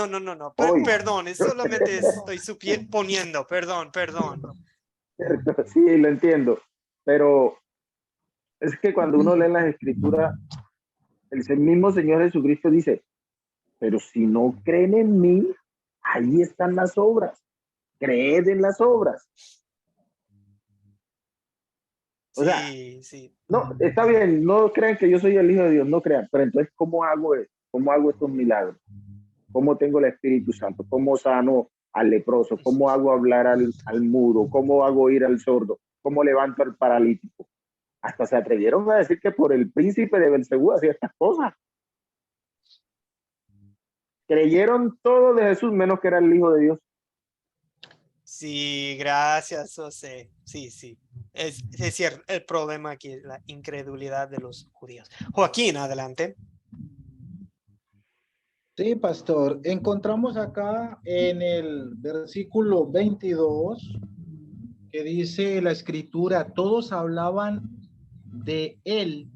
Perdón, solamente estoy suponiendo, perdón. Sí, lo entiendo, pero es que cuando uno lee las escrituras, el mismo Señor Jesucristo dice, pero si no creen en mí, ahí están las obras, creed en las obras. O sea, sí. No, está bien, no crean que yo soy el Hijo de Dios, no crean, pero entonces, ¿cómo hago estos milagros? ¿Cómo tengo el Espíritu Santo? ¿Cómo sano al leproso? ¿Cómo hago hablar al mudo? ¿Cómo hago ir al sordo? ¿Cómo levanto al paralítico? Hasta se atrevieron a decir que por el príncipe de Belcebú hacía estas cosas. Creyeron todo de Jesús, menos que era el Hijo de Dios. Sí, gracias, José. Sí. Es cierto, el problema aquí es la incredulidad de los judíos. Joaquín, adelante. Sí, pastor. Encontramos acá en el versículo 22 que dice la escritura, todos hablaban de él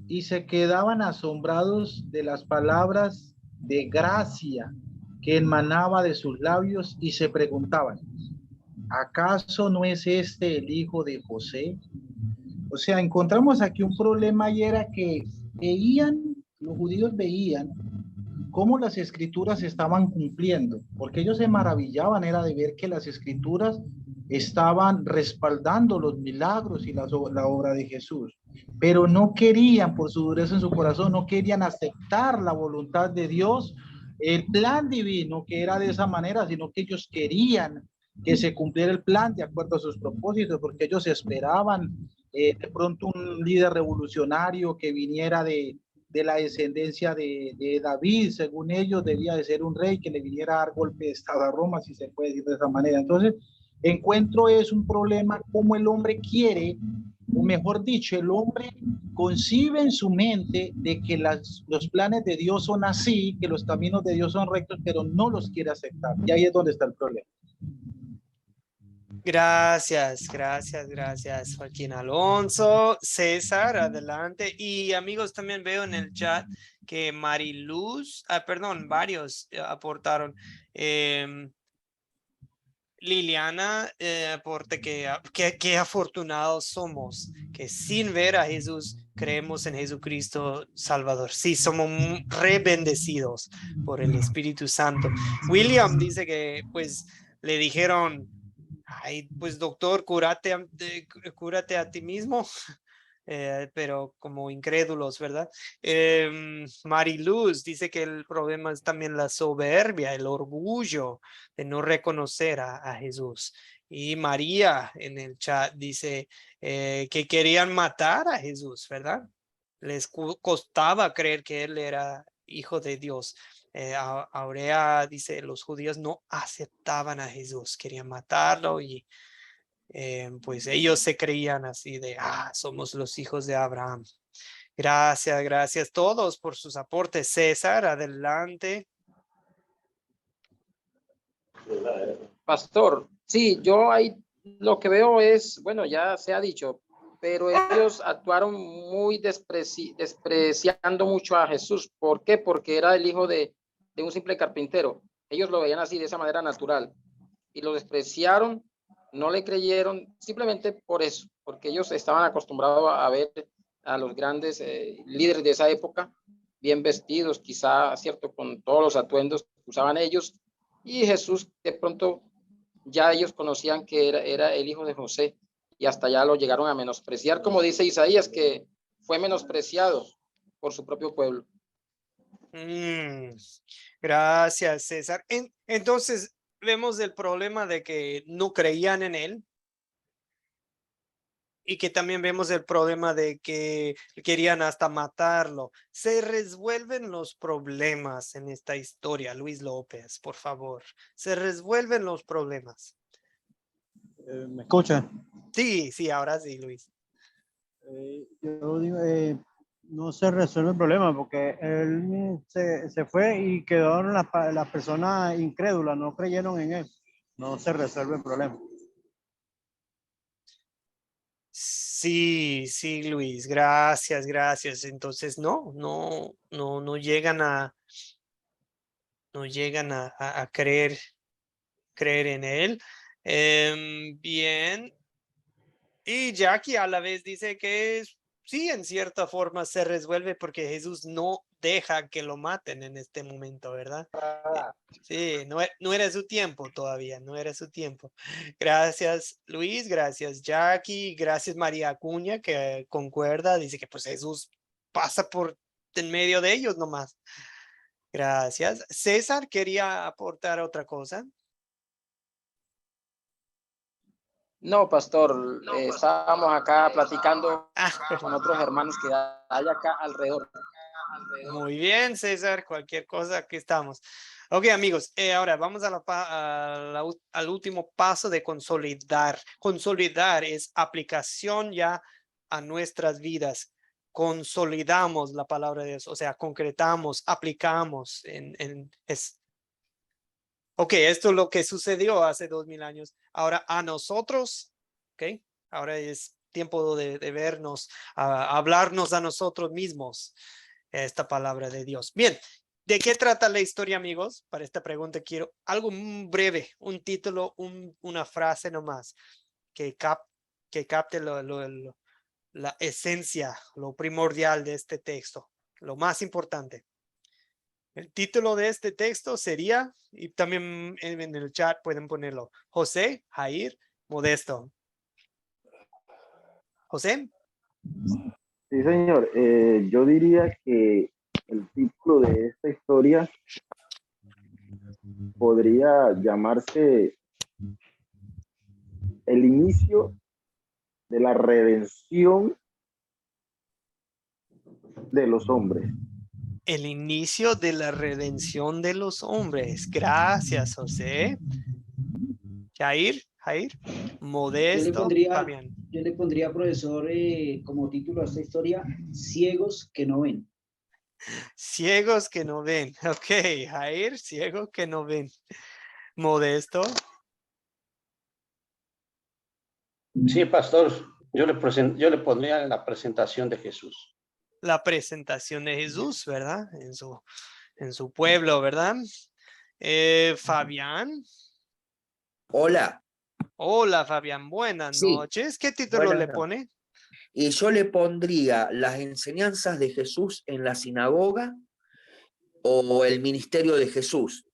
y se quedaban asombrados de las palabras de gracia que emanaba de sus labios y se preguntaban, ¿acaso no es este el hijo de José? O sea, encontramos aquí un problema y era que los judíos veían cómo las escrituras estaban cumpliendo, porque ellos se maravillaban, era de ver que las escrituras estaban respaldando los milagros y la obra de Jesús, pero no querían, por su dureza en su corazón, no querían aceptar la voluntad de Dios, el plan divino que era de esa manera, sino que ellos querían que se cumpliera el plan de acuerdo a sus propósitos, porque ellos esperaban de pronto un líder revolucionario que viniera de la descendencia de David, según ellos debía de ser un rey que le viniera a dar golpe de estado a Roma, si se puede decir de esa manera. Entonces, encuentro es un problema como el hombre quiere, o mejor dicho, el hombre concibe en su mente de que los planes de Dios son así, que los caminos de Dios son rectos, pero no los quiere aceptar. Y ahí es donde está el problema. Gracias, Joaquín Alonso. César, adelante. Y amigos, también veo en el chat que Mariluz, varios aportaron. Liliana aporta que afortunados somos, que sin ver a Jesús creemos en Jesucristo Salvador. Sí, somos re bendecidos por el Espíritu Santo. William dice que pues le dijeron, ay, pues doctor, cúrate a ti mismo, pero como incrédulos, ¿verdad? Mariluz dice que el problema es también la soberbia, el orgullo de no reconocer a Jesús. Y María en el chat dice que querían matar a Jesús, ¿verdad? Les costaba creer que él era hijo de Dios. Aurea dice, los judíos no aceptaban a Jesús, querían matarlo y pues ellos se creían así de, somos los hijos de Abraham. Gracias todos por sus aportes. César, adelante. Pastor, sí, yo ahí lo que veo es, bueno, ya se ha dicho, pero ellos actuaron muy despreciando mucho a Jesús. ¿Por qué? Porque era el hijo de un simple carpintero. Ellos lo veían así, de esa manera natural. Y lo despreciaron, no le creyeron, simplemente por eso, porque ellos estaban acostumbrados a ver a los grandes líderes de esa época, bien vestidos, quizá, cierto, con todos los atuendos que usaban ellos. Y Jesús, de pronto, ya ellos conocían que era el hijo de José. Y hasta ya lo llegaron a menospreciar, como dice Isaías, que fue menospreciado por su propio pueblo. Gracias, César. Entonces, vemos el problema de que no creían en él. Y que también vemos el problema de que querían hasta matarlo. Se resuelven los problemas en esta historia, Luis López, por favor. Se resuelven los problemas. ¿Me escucha? Sí, sí, ahora sí, Luis. Yo digo, no se resuelve el problema porque él se fue y quedaron las personas incrédulas, no creyeron en él. No se resuelve el problema. Sí, sí, Luis, gracias, gracias. Entonces, no llegan a creer en él. Bien. Y Jackie a la vez dice que sí, en cierta forma se resuelve porque Jesús no deja que lo maten en este momento, ¿verdad? Sí, no era su tiempo todavía, no era su tiempo. Gracias, Luis, gracias, Jackie, gracias, María Acuña, que concuerda, dice que pues Jesús pasa por en medio de ellos nomás. Gracias. César quería aportar otra cosa. No, pastor, estábamos acá platicando con otros hermanos que hay acá alrededor. Muy bien, César, cualquier cosa, aquí estamos. Ok, amigos, ahora vamos al último paso de consolidar. Consolidar es aplicación ya a nuestras vidas. Consolidamos la palabra de Dios, o sea, concretamos, aplicamos. Ok, esto es lo que sucedió hace 2000 años. Ahora a nosotros, ok, ahora es tiempo de vernos, hablarnos a nosotros mismos esta palabra de Dios. Bien, ¿de qué trata la historia, amigos? Para esta pregunta quiero algo breve, un título, una frase nomás que capte la esencia, lo primordial de este texto, lo más importante. El título de este texto sería, y también en el chat pueden ponerlo, José, Jair, Modesto. José. Sí, señor. Yo diría que el título de esta historia podría llamarse El inicio de la redención de los hombres. El inicio de la redención de los hombres. Gracias, José. Jair, Modesto, Fabián. Yo le pondría, profesor, como título a esta historia, Ciegos que no ven. Ciegos que no ven. Ok, Jair, ciegos que no ven. Modesto. Sí, pastor, yo le pondría la presentación de Jesús. La presentación de Jesús, ¿verdad? En su pueblo, ¿verdad? Fabián. Hola. Hola, Fabián. Buenas noches. ¿Qué título le pone? Y yo le pondría las enseñanzas de Jesús en la sinagoga o el ministerio de Jesús.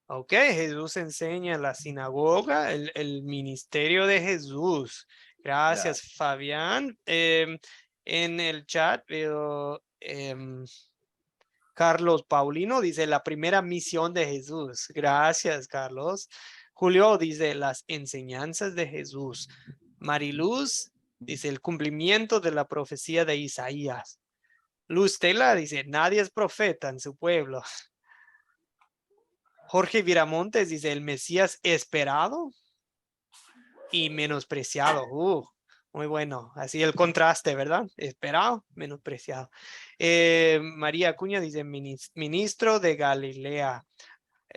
Ok, Jesús enseña en la sinagoga, el ministerio de Jesús. Gracias, Fabián. En el chat veo Carlos Paulino dice la primera misión de Jesús. Gracias, Carlos. Julio dice las enseñanzas de Jesús. Mariluz dice el cumplimiento de la profecía de Isaías. Luz Tela dice nadie es profeta en su pueblo. Jorge Viramontes dice el Mesías esperado y menospreciado. Muy bueno. Así el contraste, ¿verdad? Esperado, menospreciado. María Acuña dice ministro de Galilea.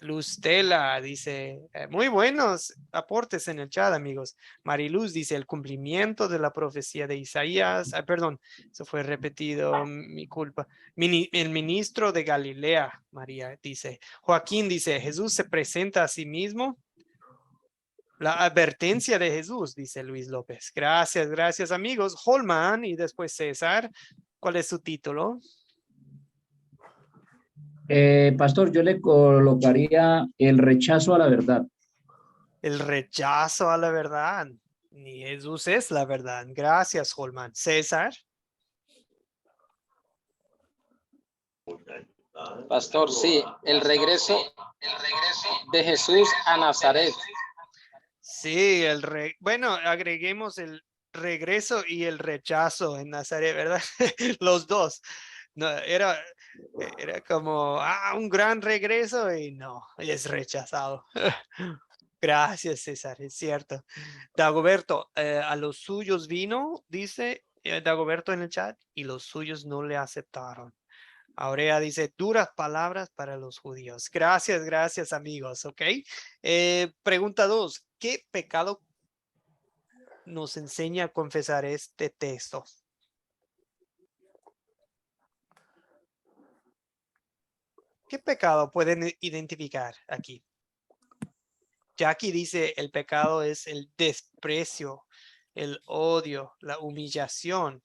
Luz Tela dice, muy buenos aportes en el chat, amigos. Mariluz dice el cumplimiento de la profecía de Isaías. Perdón, eso fue repetido, mi culpa. El ministro de Galilea, María dice. Joaquín dice, Jesús se presenta a sí mismo. La advertencia de Jesús, dice Luis López. Gracias, gracias, amigos. Holman y después César. ¿Cuál es su título? Pastor, yo le colocaría el rechazo a la verdad. El rechazo a la verdad. Ni Jesús es la verdad. Gracias, Holman. César. Pastor, sí, el regreso de Jesús a Nazaret. Sí, bueno, agreguemos el regreso y el rechazo en Nazaret, ¿verdad? Los dos. No, era como un gran regreso y no, es rechazado. Gracias, César, es cierto. Dagoberto, a los suyos vino, dice Dagoberto en el chat, y los suyos no le aceptaron. Aurea dice, duras palabras para los judíos. Gracias, amigos, ¿ok? Pregunta 2. ¿Qué pecado nos enseña a confesar este texto? ¿Qué pecado pueden identificar aquí? Jackie dice, el pecado es el desprecio, el odio, la humillación.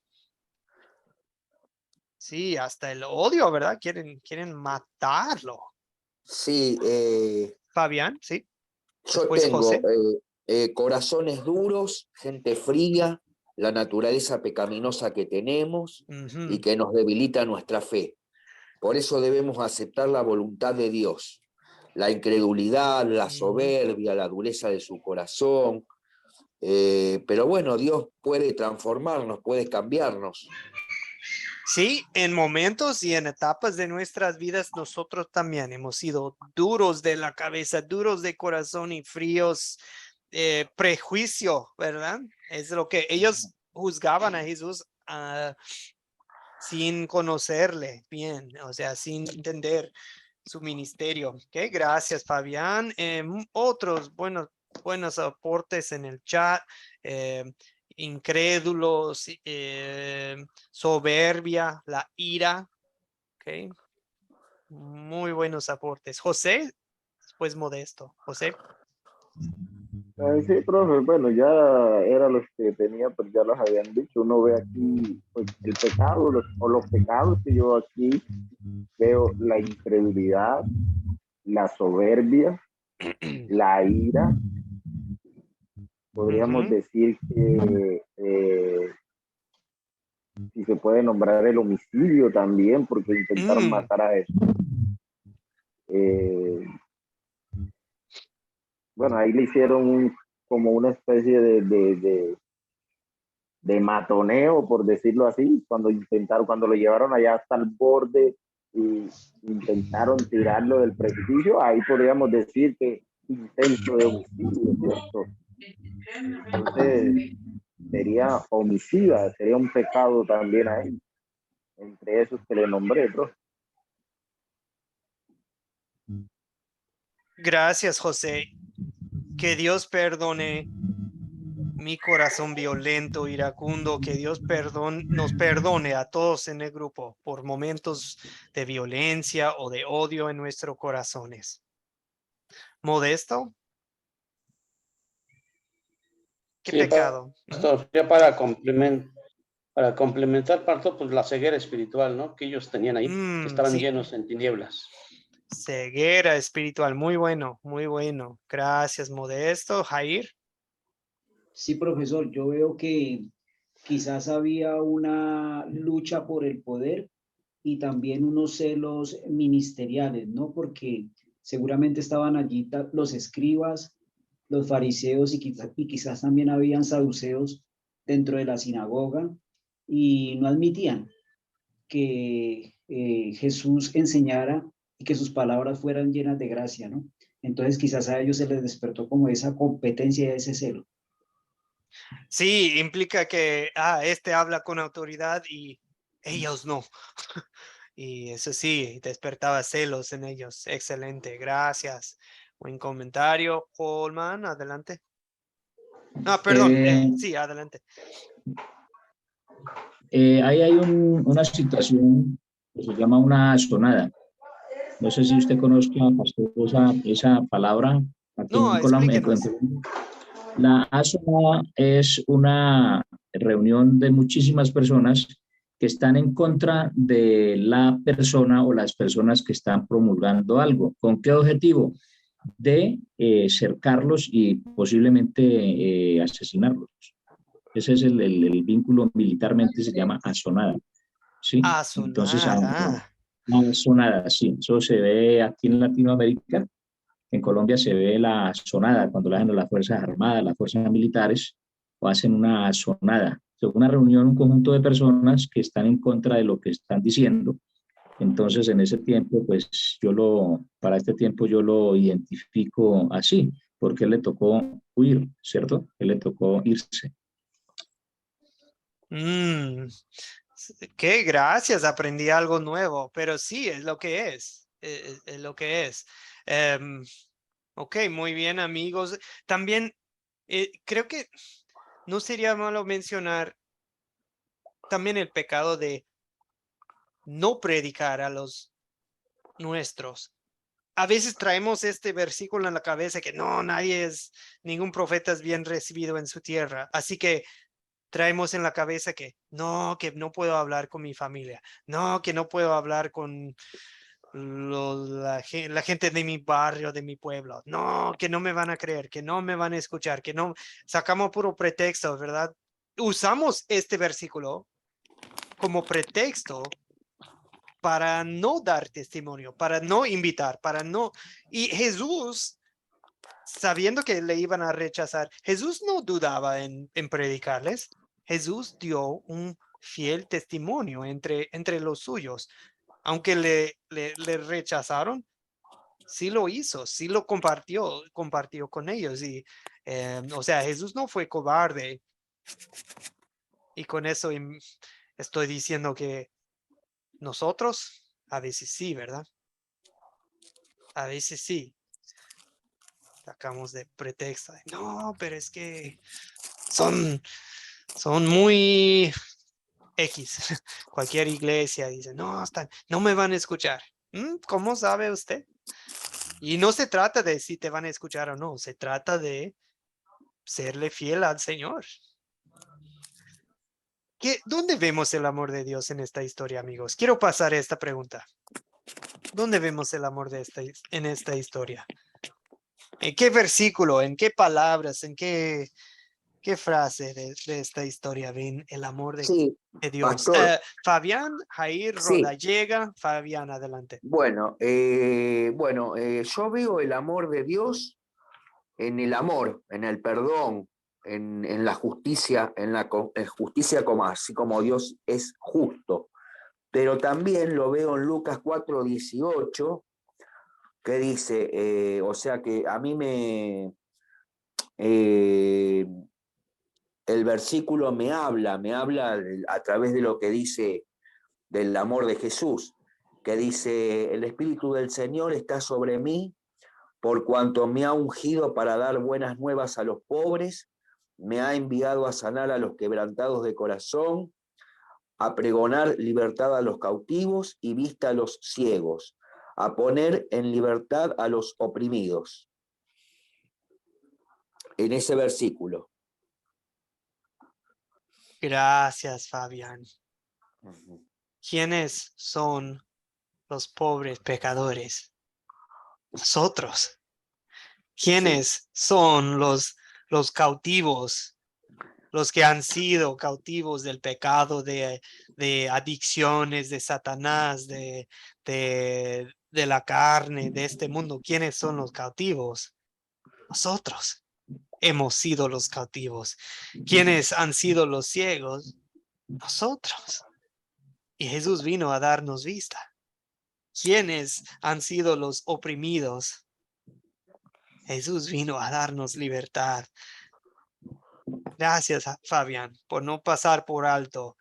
Sí, hasta el odio, ¿verdad? Quieren matarlo. Sí. Fabián, sí. Yo Después tengo José. corazones duros, gente fría, la naturaleza pecaminosa que tenemos y que nos debilita nuestra fe. Por eso debemos aceptar la voluntad de Dios. La incredulidad, la soberbia, la dureza de su corazón. Pero bueno, Dios puede transformarnos, puede cambiarnos. Sí, en momentos y en etapas de nuestras vidas nosotros también hemos sido duros de la cabeza, duros de corazón y fríos, prejuicio, ¿verdad? Es lo que ellos juzgaban a Jesús sin conocerle bien, o sea, sin entender su ministerio. Okay, gracias, Fabián. Otros buenos aportes en el chat. Incrédulos, soberbia, la ira. Okay. Muy buenos aportes. José, después Modesto. José. Sí, profe, bueno, ya era los que tenía, pero ya los habían dicho. Uno ve aquí pues, el pecado, los pecados que yo aquí veo: la incredulidad, la soberbia, la ira. Podríamos decir que si se puede nombrar el homicidio también, porque intentaron matar a Jesús. Bueno, ahí le hicieron como una especie de matoneo, por decirlo así, cuando lo llevaron allá hasta el borde y intentaron tirarlo del precipicio. Ahí podríamos decir que intento de homicidio, ¿cierto? Entonces sería homicida, sería un pecado también ahí, entre esos que le nombré, bro. Gracias, José. Que Dios perdone mi corazón violento, iracundo, que Dios nos perdone a todos en el grupo por momentos de violencia o de odio en nuestros corazones. Modesto. ¿Qué pecado? Ya para complementar, parto, pues la ceguera espiritual, ¿no? Que ellos tenían ahí, que estaban llenos en tinieblas. Ceguera espiritual, muy bueno, muy bueno. Gracias, Modesto. Jair. Sí, profesor, yo veo que quizás había una lucha por el poder y también unos celos ministeriales, ¿no? Porque seguramente estaban allí los escribas, los fariseos y quizás también habían saduceos dentro de la sinagoga y no admitían que Jesús enseñara y que sus palabras fueran llenas de gracia, ¿no? Entonces quizás a ellos se les despertó como esa competencia, ese celo. Sí, implica que este habla con autoridad y ellos no. Y eso sí, despertaba celos en ellos. Excelente, gracias. Buen comentario. Coleman, adelante. No, perdón, sí, adelante. Ahí hay una situación que se llama una asonada. No sé si usted conozca, pastor, esa palabra. Aquí no, explíquenos. La asonada es una reunión de muchísimas personas que están en contra de la persona o las personas que están promulgando algo. ¿Con qué objetivo? De cercarlos y posiblemente asesinarlos. Ese es el vínculo, militarmente se llama asonada. ¿Sí? Asonada. Entonces, Una sonada, sí. Eso se ve aquí en Latinoamérica. En Colombia se ve la sonada cuando lo hacen las Fuerzas Armadas, las Fuerzas Militares, o hacen una sonada. Es una reunión, un conjunto de personas que están en contra de lo que están diciendo. Entonces, en ese tiempo, pues para este tiempo yo lo identifico así, porque él le tocó huir, ¿cierto? Él le tocó irse. Qué gracias, aprendí algo nuevo, pero sí, es lo que es, es lo que es. Ok, muy bien, amigos. También creo que no sería malo mencionar también el pecado de no predicar a los nuestros. A veces traemos este versículo en la cabeza que no, ningún profeta es bien recibido en su tierra. Así que traemos en la cabeza que no puedo hablar con mi familia, que no puedo hablar con la gente de mi barrio, de mi pueblo, que no me van a creer, que no me van a escuchar, que no, sacamos puro pretexto, ¿verdad? Usamos este versículo como pretexto para no dar testimonio, para no invitar, y Jesús, sabiendo que le iban a rechazar, Jesús no dudaba en predicarles. Jesús dio un fiel testimonio entre los suyos. Aunque le rechazaron, sí lo hizo, sí lo compartió con ellos. Y, o sea, Jesús no fue cobarde. Y con eso estoy diciendo que nosotros, a veces sí, ¿verdad? A veces sí. Sacamos de pretexto. No, pero es que son muy X. Cualquier iglesia dice, no me van a escuchar. ¿Cómo sabe usted? Y no se trata de si te van a escuchar o no, se trata de serle fiel al Señor. ¿Dónde vemos el amor de Dios en esta historia, amigos? Quiero pasar esta pregunta. ¿Dónde vemos el amor en esta historia? ¿En qué versículo? ¿En qué palabras? ¿En qué frase de esta historia ven el amor de Dios? Fabián, Jair, Rodallega. Fabián, adelante. Bueno, yo veo el amor de Dios en el amor, en el perdón, en la justicia, en justicia así como Dios es justo. Pero también lo veo en Lucas 4:18, que dice, o sea que a mí el versículo me habla a través de lo que dice del amor de Jesús, que dice, el Espíritu del Señor está sobre mí, por cuanto me ha ungido para dar buenas nuevas a los pobres, me ha enviado a sanar a los quebrantados de corazón, a pregonar libertad a los cautivos y vista a los ciegos, a poner en libertad a los oprimidos. En ese versículo. Gracias, Fabián. ¿Quiénes son los pobres pecadores? Nosotros. ¿Quiénes son los cautivos? Los que han sido cautivos del pecado, de adicciones, de Satanás, de la carne, de este mundo. ¿Quiénes son los cautivos? Nosotros hemos sido los cautivos. ¿Quiénes han sido los ciegos? Nosotros. Y Jesús vino a darnos vista. ¿Quiénes han sido los oprimidos? Jesús vino a darnos libertad. Gracias, Fabián, por no pasar por alto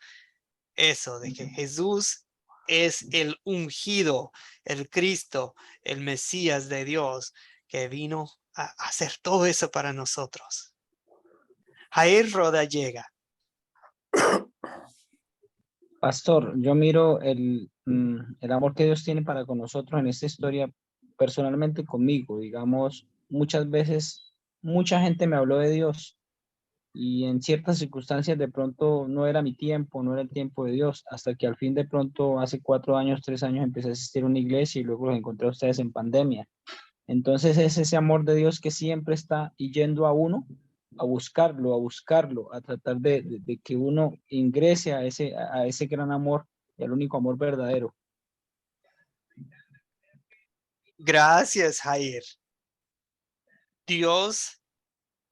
eso de que Jesús es el ungido, el Cristo, el Mesías de Dios, que vino a hacer todo eso para nosotros. Jair Rodallega. Pastor, yo miro el amor que Dios tiene para con nosotros en esta historia, personalmente conmigo. Digamos, muchas veces, mucha gente me habló de Dios y en ciertas circunstancias de pronto no era mi tiempo, no era el tiempo de Dios, hasta que al fin de pronto, hace 4 años, 3 años, empecé a asistir a una iglesia y luego los encontré a ustedes en pandemia. Entonces es ese amor de Dios que siempre está yendo a uno, a buscarlo, a tratar de que uno ingrese a ese gran amor y al único amor verdadero. Gracias, Jair. Dios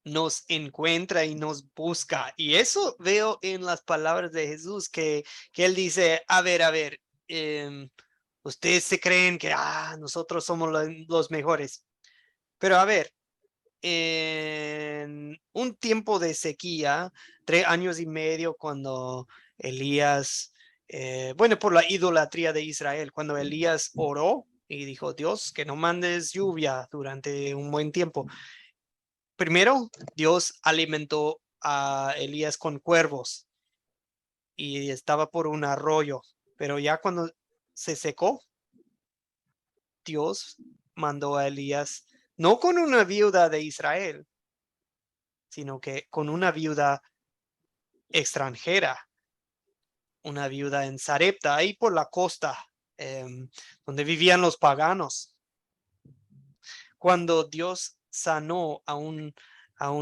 nos encuentra y nos busca. Y eso veo en las palabras de Jesús, que él dice, a ver, ustedes se creen que nosotros somos los mejores. Pero a ver, en un tiempo de sequía, 3 años y medio, cuando Elías, por la idolatría de Israel, cuando Elías oró y dijo, Dios, que no mandes lluvia durante un buen tiempo. Primero, Dios alimentó a Elías con cuervos y estaba por un arroyo, pero ya cuando se secó, Dios mandó a Elías no con una viuda de Israel, sino que con una viuda extranjera, una viuda en Sarepta, ahí por la costa, donde vivían los paganos. Cuando Dios sanó a un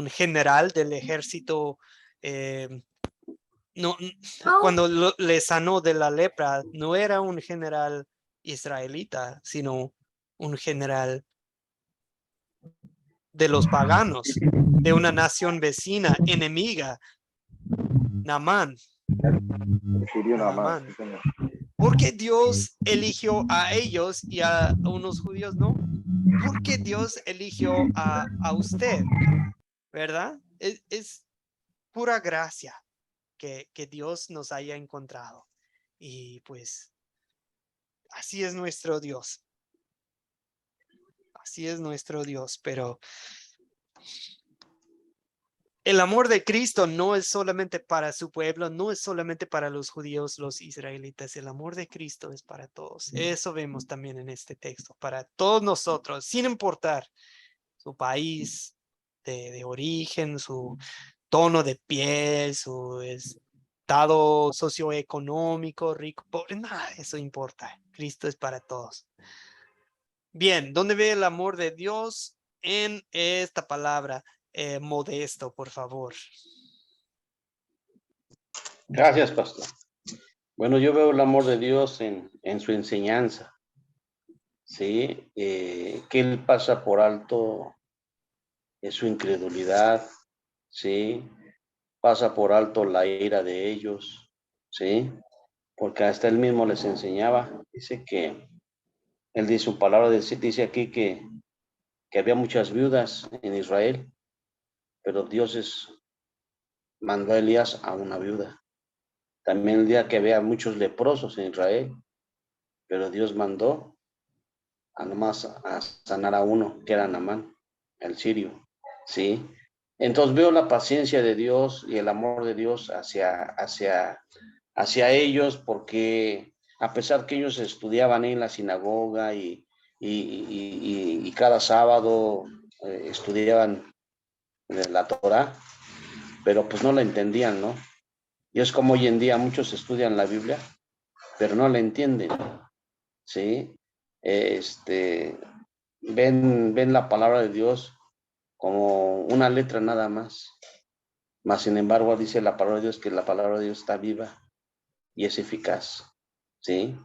general del ejército, cuando le sanó de la lepra, no era un general israelita, sino un general de los paganos, de una nación vecina, enemiga, Naamán. Naamán. ¿Por qué Dios eligió a ellos y a unos judíos no? ¿Por qué Dios eligió a usted? ¿Verdad? Es pura gracia que Dios nos haya encontrado. Y pues, así es nuestro Dios. Así es nuestro Dios, pero el amor de Cristo no es solamente para su pueblo, no es solamente para los judíos, los israelitas. El amor de Cristo es para todos. Eso vemos también en este texto, para todos nosotros, sin importar su país de origen, su tono de piel, su estado socioeconómico, rico, pobre, nada, eso importa. Cristo es para todos. Bien, ¿dónde ve el amor de Dios? En esta palabra, modesto, por favor. Gracias, pastor. Bueno, yo veo el amor de Dios en su enseñanza, ¿sí? Que Él pasa por alto su incredulidad, ¿sí? Pasa por alto la ira de ellos, ¿sí? Porque hasta Él mismo les enseñaba. Dice que, Él dice su palabra, dice aquí que había muchas viudas en Israel, pero Dios mandó a Elías a una viuda. También el día que había muchos leprosos en Israel, pero Dios mandó nomás a sanar a uno, que era Naamán, el sirio, ¿sí? Entonces veo la paciencia de Dios y el amor de Dios hacia ellos, porque a pesar que ellos estudiaban en la sinagoga y cada sábado estudiaban la Torá, pero pues no la entendían, ¿no? Y es como hoy en día muchos estudian la Biblia, pero no la entienden, ¿sí? Ven la palabra de Dios como una letra nada más. Mas, sin embargo, dice la palabra de Dios que la palabra de Dios está viva y es eficaz, ¿sí?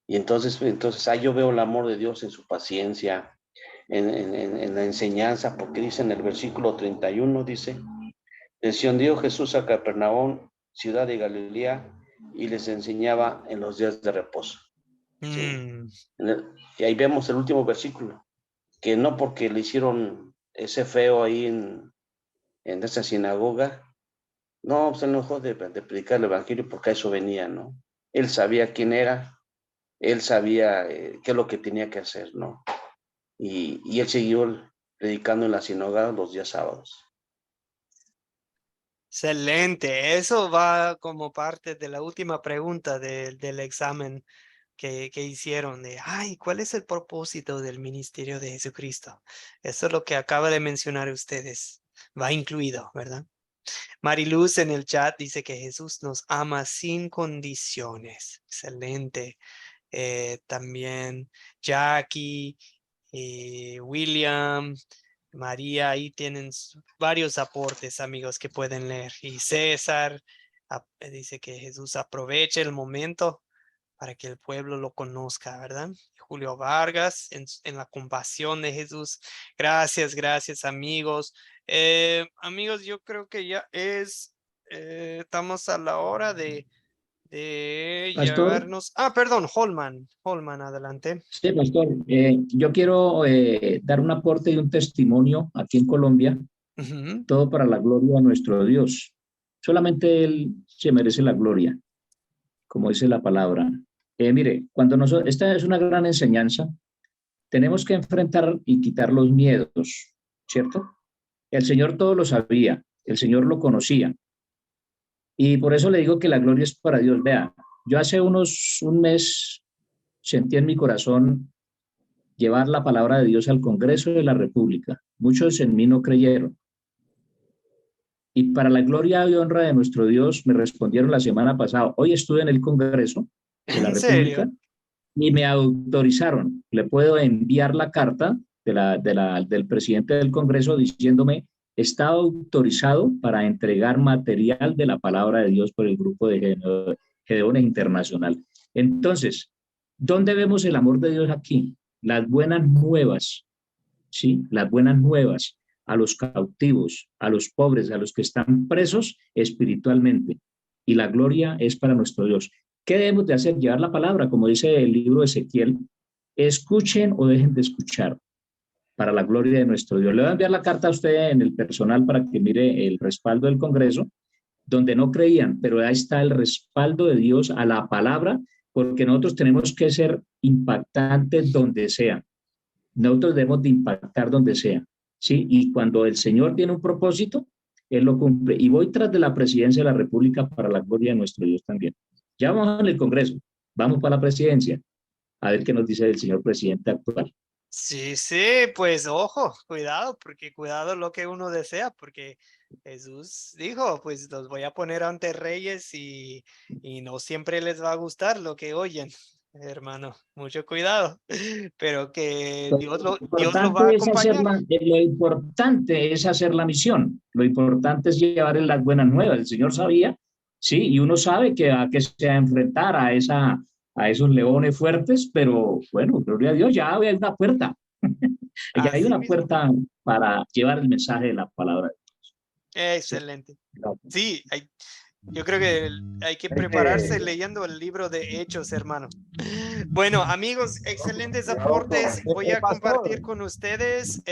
Y entonces ahí yo veo el amor de Dios en su paciencia, en la enseñanza, porque dice en el versículo 31, dice, descendió Jesús a Capernaum, ciudad de Galilea, y les enseñaba en los días de reposo. ¿Sí? Y ahí vemos el último versículo, que no porque le hicieron ese feo ahí en esa sinagoga, no, pues él no dejó de predicar el evangelio porque a eso venía, ¿no? Él sabía quién era, él sabía qué es lo que tenía que hacer, ¿no? Y él siguió predicando en la sinagoga los días sábados. Excelente, eso va como parte de la última pregunta del examen que hicieron de, ¿cuál es el propósito del ministerio de Jesucristo? Eso es lo que acaba de mencionar ustedes, va incluido, ¿verdad? Mariluz en el chat dice que Jesús nos ama sin condiciones. Excelente. También Jackie, William, María, ahí tienen varios aportes, amigos, que pueden leer. Y César dice que Jesús aproveche el momento para que el pueblo lo conozca, ¿verdad? Julio Vargas, en la compasión de Jesús. Gracias, gracias, amigos. Amigos, yo creo que ya estamos a la hora de Pastor. llevarnos. Ah, perdón, Holman, adelante. Sí, pastor. Yo quiero dar un aporte y un testimonio aquí en Colombia, todo para la gloria de nuestro Dios. Solamente Él se merece la gloria, como dice la palabra. Mire, esta es una gran enseñanza. Tenemos que enfrentar y quitar los miedos, ¿cierto? El Señor todo lo sabía, el Señor lo conocía. Y por eso le digo que la gloria es para Dios. Vea, yo hace un mes sentí en mi corazón llevar la palabra de Dios al Congreso de la República. Muchos en mí no creyeron. Y para la gloria y honra de nuestro Dios me respondieron la semana pasada. Hoy estuve en el Congreso de la República y me autorizaron. Le puedo enviar la carta del presidente del Congreso diciéndome: está autorizado para entregar material de la palabra de Dios por el grupo de Gedeones Internacional. Entonces, ¿dónde vemos el amor de Dios aquí? Las buenas nuevas, ¿sí? Las buenas nuevas a los cautivos, a los pobres, a los que están presos espiritualmente. Y la gloria es para nuestro Dios. ¿Qué debemos de hacer? Llevar la palabra, como dice el libro de Ezequiel. Escuchen o dejen de escuchar, para la gloria de nuestro Dios. Le voy a enviar la carta a usted en el personal para que mire el respaldo del Congreso, donde no creían, pero ahí está el respaldo de Dios a la palabra, porque nosotros tenemos que ser impactantes donde sea. Nosotros debemos de impactar donde sea, ¿sí? Y cuando el Señor tiene un propósito, Él lo cumple. Y voy tras de la presidencia de la República para la gloria de nuestro Dios también. Ya vamos en el Congreso, vamos para la presidencia, a ver qué nos dice el señor presidente actual. Sí, pues ojo, cuidado lo que uno desea, porque Jesús dijo, pues los voy a poner ante reyes y no siempre les va a gustar lo que oyen, hermano, mucho cuidado, pero que Dios lo va a acompañar. Lo importante es hacer la misión, lo importante es llevar en las buenas nuevas. El Señor sabía, sí, y uno sabe que a qué se va a enfrentar a esos leones fuertes, pero bueno, gloria a Dios, ya hay una puerta. Ya hay una puerta para llevar el mensaje de la palabra de Dios. Excelente. Sí, yo creo que hay que prepararse leyendo el libro de Hechos, hermano. Bueno, amigos, excelentes aportes. Voy a compartir con ustedes,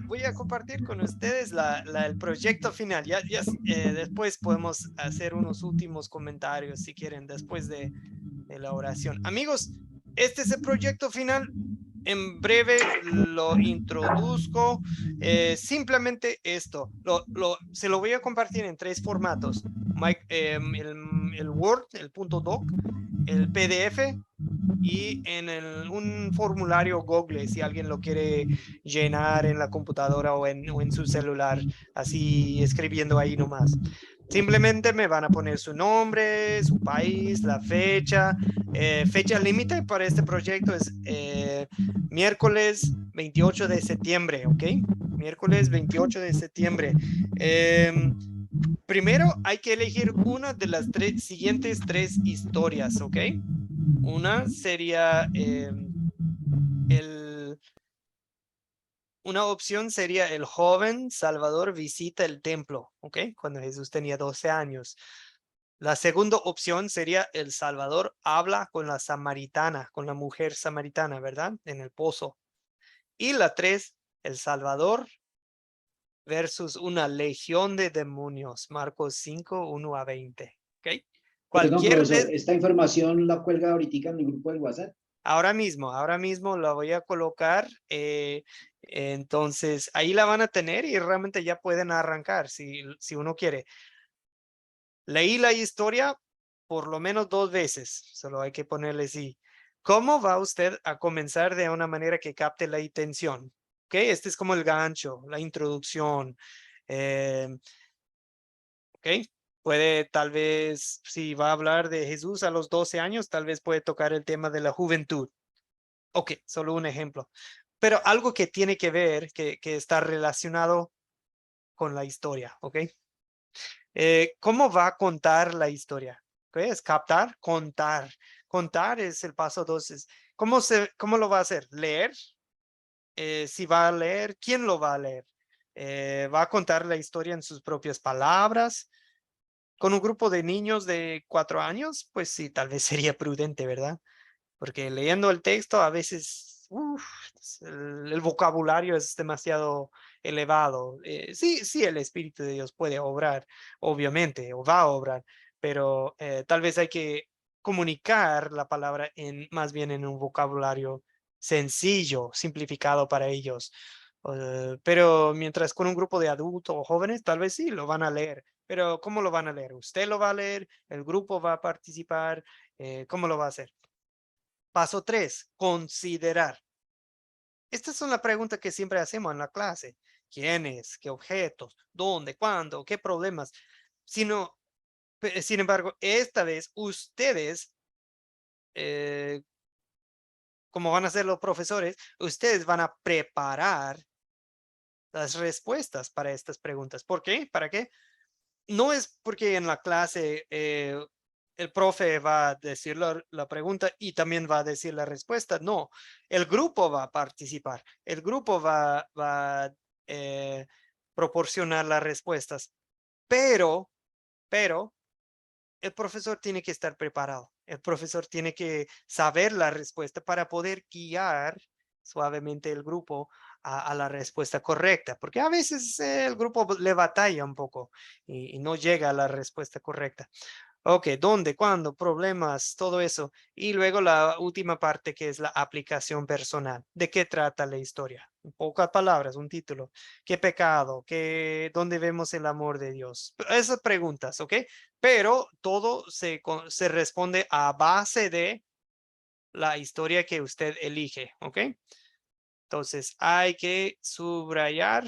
voy a compartir con ustedes el proyecto final. Después podemos hacer unos últimos comentarios si quieren, después de la oración. Amigos, este es el proyecto final. En breve lo introduzco. Simplemente esto. Se lo voy a compartir en 3 formatos. El Word, el .doc, el PDF y en un formulario Google, si alguien lo quiere llenar en la computadora o en su celular, así escribiendo ahí nomás. Simplemente me van a poner su nombre, su país, la fecha. Fecha límite para este proyecto es miércoles 28 de septiembre, ¿ok? Miércoles 28 de septiembre. Primero hay que elegir una de las siguientes 3 historias, ¿ok? Una sería una opción sería el joven Salvador visita el templo, ¿ok? Cuando Jesús tenía 12 años. La segunda opción sería el Salvador habla con la samaritana, con la mujer samaritana, ¿verdad? En el pozo. Y la 3, el Salvador versus una legión de demonios, Marcos 5, 1 a 20, ¿ok? Perdón, profesor, esta información la cuelga ahorita en mi grupo de WhatsApp. Ahora mismo la voy a colocar. Entonces, ahí la van a tener y realmente ya pueden arrancar si uno quiere. Leí la historia por lo menos 2 veces, solo hay que ponerle sí. ¿Cómo va usted a comenzar de una manera que capte la atención? ¿Ok? Este es como el gancho, la introducción. ¿Ok? Puede tal vez, si va a hablar de Jesús a los 12 años, tal vez puede tocar el tema de la juventud. Ok, solo un ejemplo. Pero algo que tiene que ver, que está relacionado con la historia, ¿ok? ¿Cómo va a contar la historia? ¿Okay? Es captar, contar. Contar es el paso 2. ¿Cómo lo va a hacer? ¿Leer? Si va a leer, ¿quién lo va a leer? ¿Va a contar la historia en sus propias palabras? Con un grupo de niños de 4 años, pues sí, tal vez sería prudente, ¿verdad? Porque leyendo el texto a veces el vocabulario es demasiado elevado. Sí, el Espíritu de Dios puede obrar, obviamente, o va a obrar, pero tal vez hay que comunicar la palabra más bien en un vocabulario sencillo, simplificado para ellos. Pero mientras con un grupo de adultos o jóvenes, tal vez sí, lo van a leer. Pero ¿cómo lo van a leer? ¿Usted lo va a leer? ¿El grupo va a participar? ¿Cómo lo va a hacer? Paso 3, considerar. Estas son las preguntas que siempre hacemos en la clase. ¿Quiénes? ¿Qué objetos? ¿Dónde? ¿Cuándo? ¿Qué problemas? Sin embargo, esta vez ustedes, como van a ser los profesores, ustedes van a preparar las respuestas para estas preguntas. ¿Por qué? ¿Para qué? No es porque en la clase el profe va a decir la pregunta y también va a decir la respuesta. No, el grupo va a participar. El grupo va a proporcionar las respuestas. Pero el profesor tiene que estar preparado. El profesor tiene que saber la respuesta para poder guiar suavemente el grupo a la respuesta correcta, porque a veces el grupo le batalla un poco y no llega a la respuesta correcta. Ok, ¿dónde? ¿Cuándo? Problemas, todo eso. Y luego la última parte que es la aplicación personal. ¿De qué trata la historia? En pocas palabras, un título. ¿Qué pecado? ¿Dónde vemos el amor de Dios? Esas preguntas, ¿ok? Pero todo se responde a base de la historia que usted elige, ¿ok? Entonces hay que subrayar,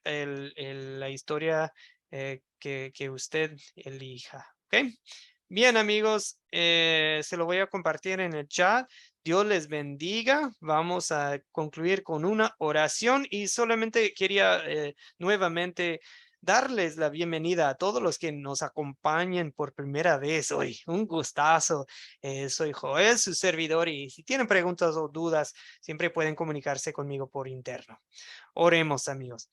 la historia que usted elija. ¿Ok? Bien, amigos, se lo voy a compartir en el chat. Dios les bendiga. Vamos a concluir con una oración y solamente quería nuevamente darles la bienvenida a todos los que nos acompañen por primera vez hoy. Un gustazo. Soy Joel, su servidor, y si tienen preguntas o dudas, siempre pueden comunicarse conmigo por interno. Oremos, amigos.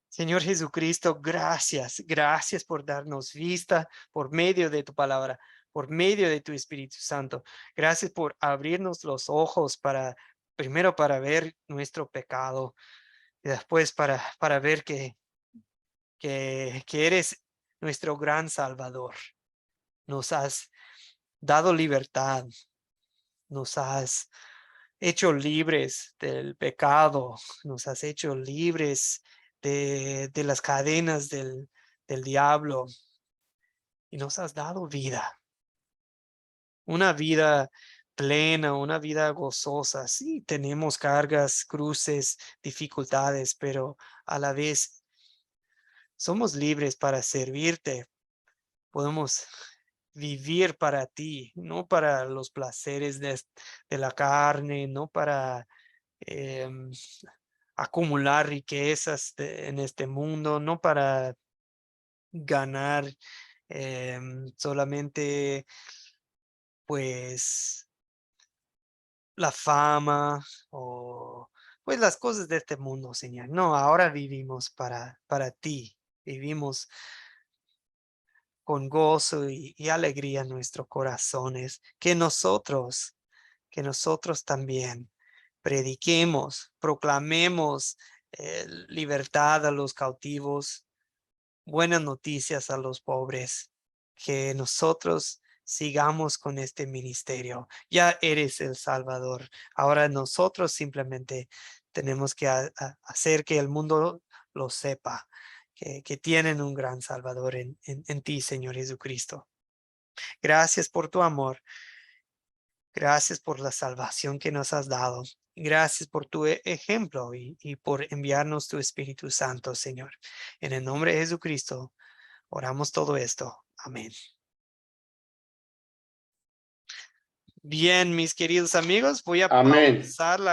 Señor Jesucristo, gracias por darnos vista por medio de tu palabra, por medio de tu Espíritu Santo. Gracias por abrirnos los ojos primero para ver nuestro pecado y después para ver que eres nuestro gran Salvador. Nos has dado libertad, nos has hecho libres del pecado, nos has hecho libres de las cadenas del diablo y nos has dado vida, una vida plena, una vida gozosa. Sí, tenemos cargas, cruces, dificultades, pero a la vez somos libres para servirte. Podemos vivir para ti, no para los placeres de la carne, no para acumular riquezas en este mundo, no para ganar solamente pues la fama o pues las cosas de este mundo, Señor. No, ahora vivimos para ti, vivimos con gozo y alegría en nuestros corazones, que nosotros también prediquemos, proclamemos libertad a los cautivos, buenas noticias a los pobres, que nosotros sigamos con este ministerio. Ya eres el Salvador. Ahora nosotros simplemente tenemos que hacer que el mundo lo sepa, que tienen un gran Salvador en ti, Señor Jesucristo. Gracias por tu amor. Gracias por la salvación que nos has dado. Gracias por tu ejemplo y por enviarnos tu Espíritu Santo, Señor. En el nombre de Jesucristo, oramos todo esto. Amén. Bien, mis queridos amigos, voy a pausar la